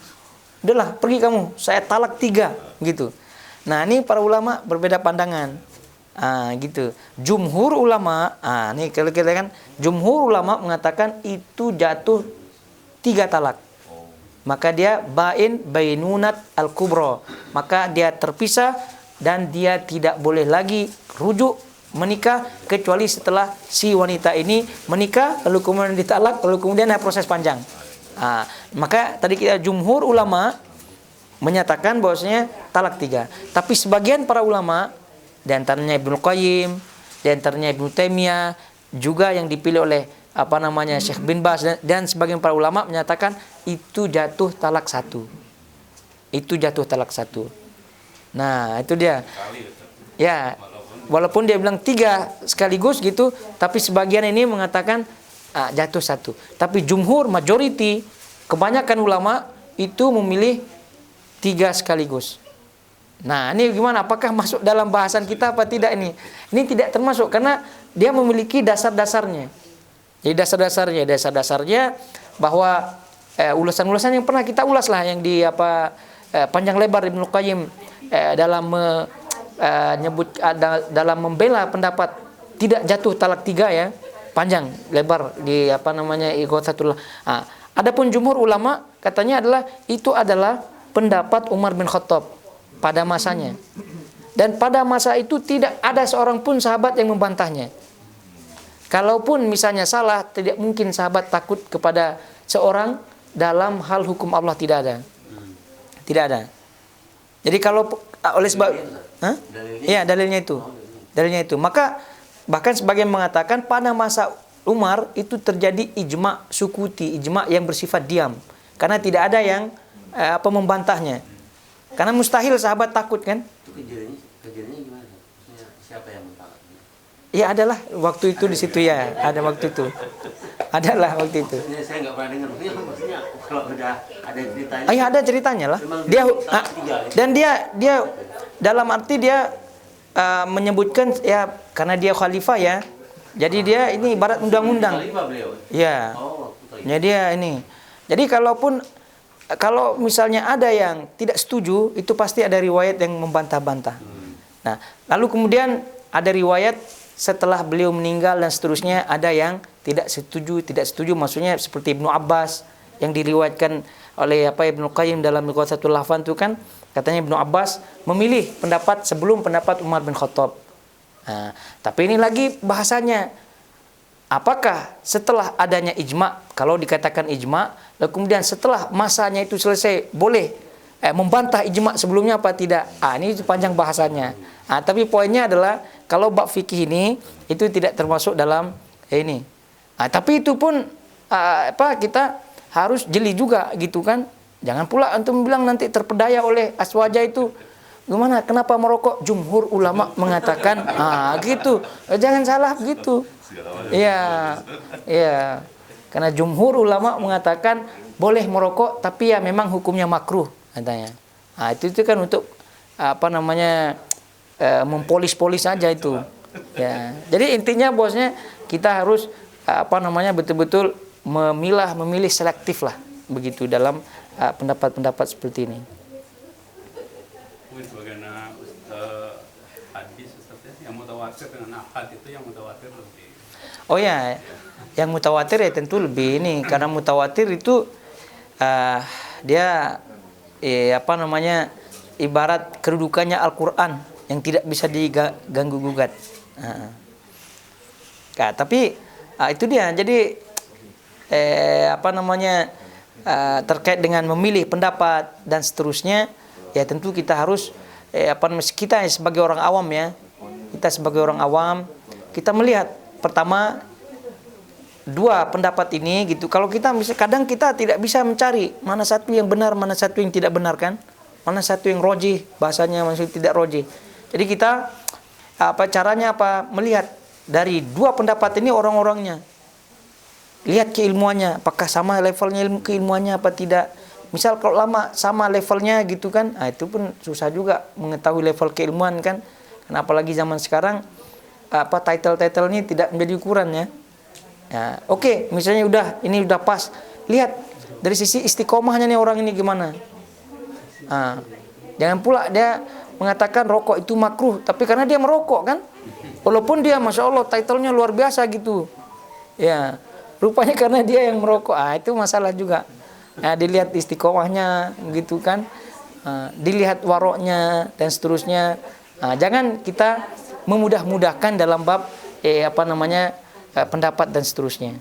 A: udahlah pergi kamu, saya talak 3 gitu. Nah ini para ulama berbeda pandangan. Gitu. Jumhur ulama, nih kalau kita kan, jumhur ulama mengatakan itu jatuh 3 talak. Maka dia bainunat al-kubra. Maka dia terpisah dan dia tidak boleh lagi rujuk menikah kecuali setelah si wanita ini menikah lalu kemudian ditalak lalu kemudian ada proses panjang. Maka tadi kita jumhur ulama menyatakan bahwasanya talak 3. Tapi sebagian para ulama, di antaranya Ibnu Qayyim, di antaranya Ibnu Taimiyah, juga yang dipilih oleh Syekh bin Baz dan sebagian para ulama menyatakan itu jatuh talak 1. Itu jatuh talak 1. Nah, itu dia. Ya, walaupun dia bilang 3 sekaligus gitu, tapi sebagian ini mengatakan jatuh 1. Tapi jumhur, majority, kebanyakan ulama itu memilih 3 sekaligus. Nah, ini gimana? Apakah masuk dalam bahasan kita apa tidak ini? Ini tidak termasuk karena dia memiliki dasar-dasarnya. Jadi dasar-dasarnya bahwa ulasan-ulasan yang pernah kita ulas lah yang di panjang lebar Ibnu Qayyim dalam dalam membela pendapat tidak jatuh talak 3 ya, panjang lebar di Ighatsatul. Adapun jumhur ulama katanya itu adalah pendapat Umar bin Khattab pada masanya. Dan pada masa itu tidak ada seorang pun sahabat yang membantahnya. Kalaupun misalnya salah, tidak mungkin sahabat takut kepada seorang dalam hal hukum Allah, tidak ada. Tidak ada. Jadi kalau oleh sebab iya, dalilnya itu. Maka bahkan sebagian mengatakan pada masa Umar itu terjadi ijma sukuti, ijma yang bersifat diam. Karena tidak ada yang membantahnya. Karena mustahil sahabat takut kan?
C: Kejadiannya gimana? Maksudnya siapa yang mentalak?
A: Ya adalah waktu itu di situ ya, ada waktu itu. Adalah waktu itu.
C: Maksudnya saya nggak pernah dengar. Maksudnya kalau udah ada ceritanya.
A: Iya ada ceritanya lah. Dan dia dalam arti dia menyebutkan ya karena dia khalifah ya. Jadi dia ini ibarat undang-undang.
C: Khalifah beliau.
A: Iya.
C: Oh,
A: ya dia ini. Jadi kalau misalnya ada yang tidak setuju, itu pasti ada riwayat yang membantah-bantah. Nah, lalu kemudian ada riwayat setelah beliau meninggal dan seterusnya ada yang tidak setuju, maksudnya seperti Ibnu Abbas yang diriwayatkan oleh Ibnu Qayyim dalam Ighatsatul Lahfan itu kan, katanya Ibnu Abbas memilih pendapat sebelum pendapat Umar bin Khattab. Nah, tapi ini lagi bahasanya, apakah setelah adanya ijma, kalau dikatakan ijma, lalu kemudian setelah masanya itu selesai, boleh membantah ijma sebelumnya apa tidak? Ini panjang bahasanya. Tapi poinnya adalah, kalau bab fikih ini, itu tidak termasuk dalam ini. Tapi itu pun, kita harus jeli juga gitu kan. Jangan pula antum bilang nanti terpedaya oleh aswaja itu. Gimana? Kenapa merokok? Jumhur ulama mengatakan, gitu. Jangan salah gitu. Iya. Karena jumhur ulama mengatakan boleh merokok, tapi ya memang hukumnya makruh katanya. Itu kan untuk mempolis-polis saja itu. Ya. Jadi intinya bosnya kita harus betul-betul memilih selektif lah begitu dalam pendapat-pendapat seperti ini.
D: Bagaimana hadis yang mutawatir dengan ahad itu, yang mutawatir lebih.
A: Oh ya, yang mutawatir ya tentu lebih ini, karena mutawatir itu dia ibarat kedudukannya Al-Quran yang tidak bisa diganggu gugat. Tapi itu dia. Jadi terkait dengan memilih pendapat dan seterusnya, ya tentu kita harus kita sebagai orang awam ya, kita melihat pertama dua pendapat ini gitu. Kalau kita kadang kita tidak bisa mencari mana satu yang benar, mana satu yang tidak benar kan, mana satu yang rojih bahasanya, maksudnya tidak rojih. Jadi kita caranya melihat dari dua pendapat ini orang-orangnya. Lihat keilmuannya, apakah sama levelnya keilmuannya apa tidak. Misal kalau lama sama levelnya gitu kan, itu pun susah juga mengetahui level keilmuan kan. Karena apalagi zaman sekarang title-title ini tidak menjadi ukuran ya. Oke, misalnya ini udah pas. Lihat dari sisi istiqomahnya nih orang ini gimana. Jangan pula dia mengatakan rokok itu makruh, tapi karena dia merokok kan, walaupun dia masya Allah titlenya luar biasa gitu, ya rupanya karena dia yang merokok, itu masalah juga. Dilihat istiqomahnya gitu kan, dilihat waroknya dan seterusnya. Jangan kita memudah-mudahkan dalam bab pendapat dan seterusnya.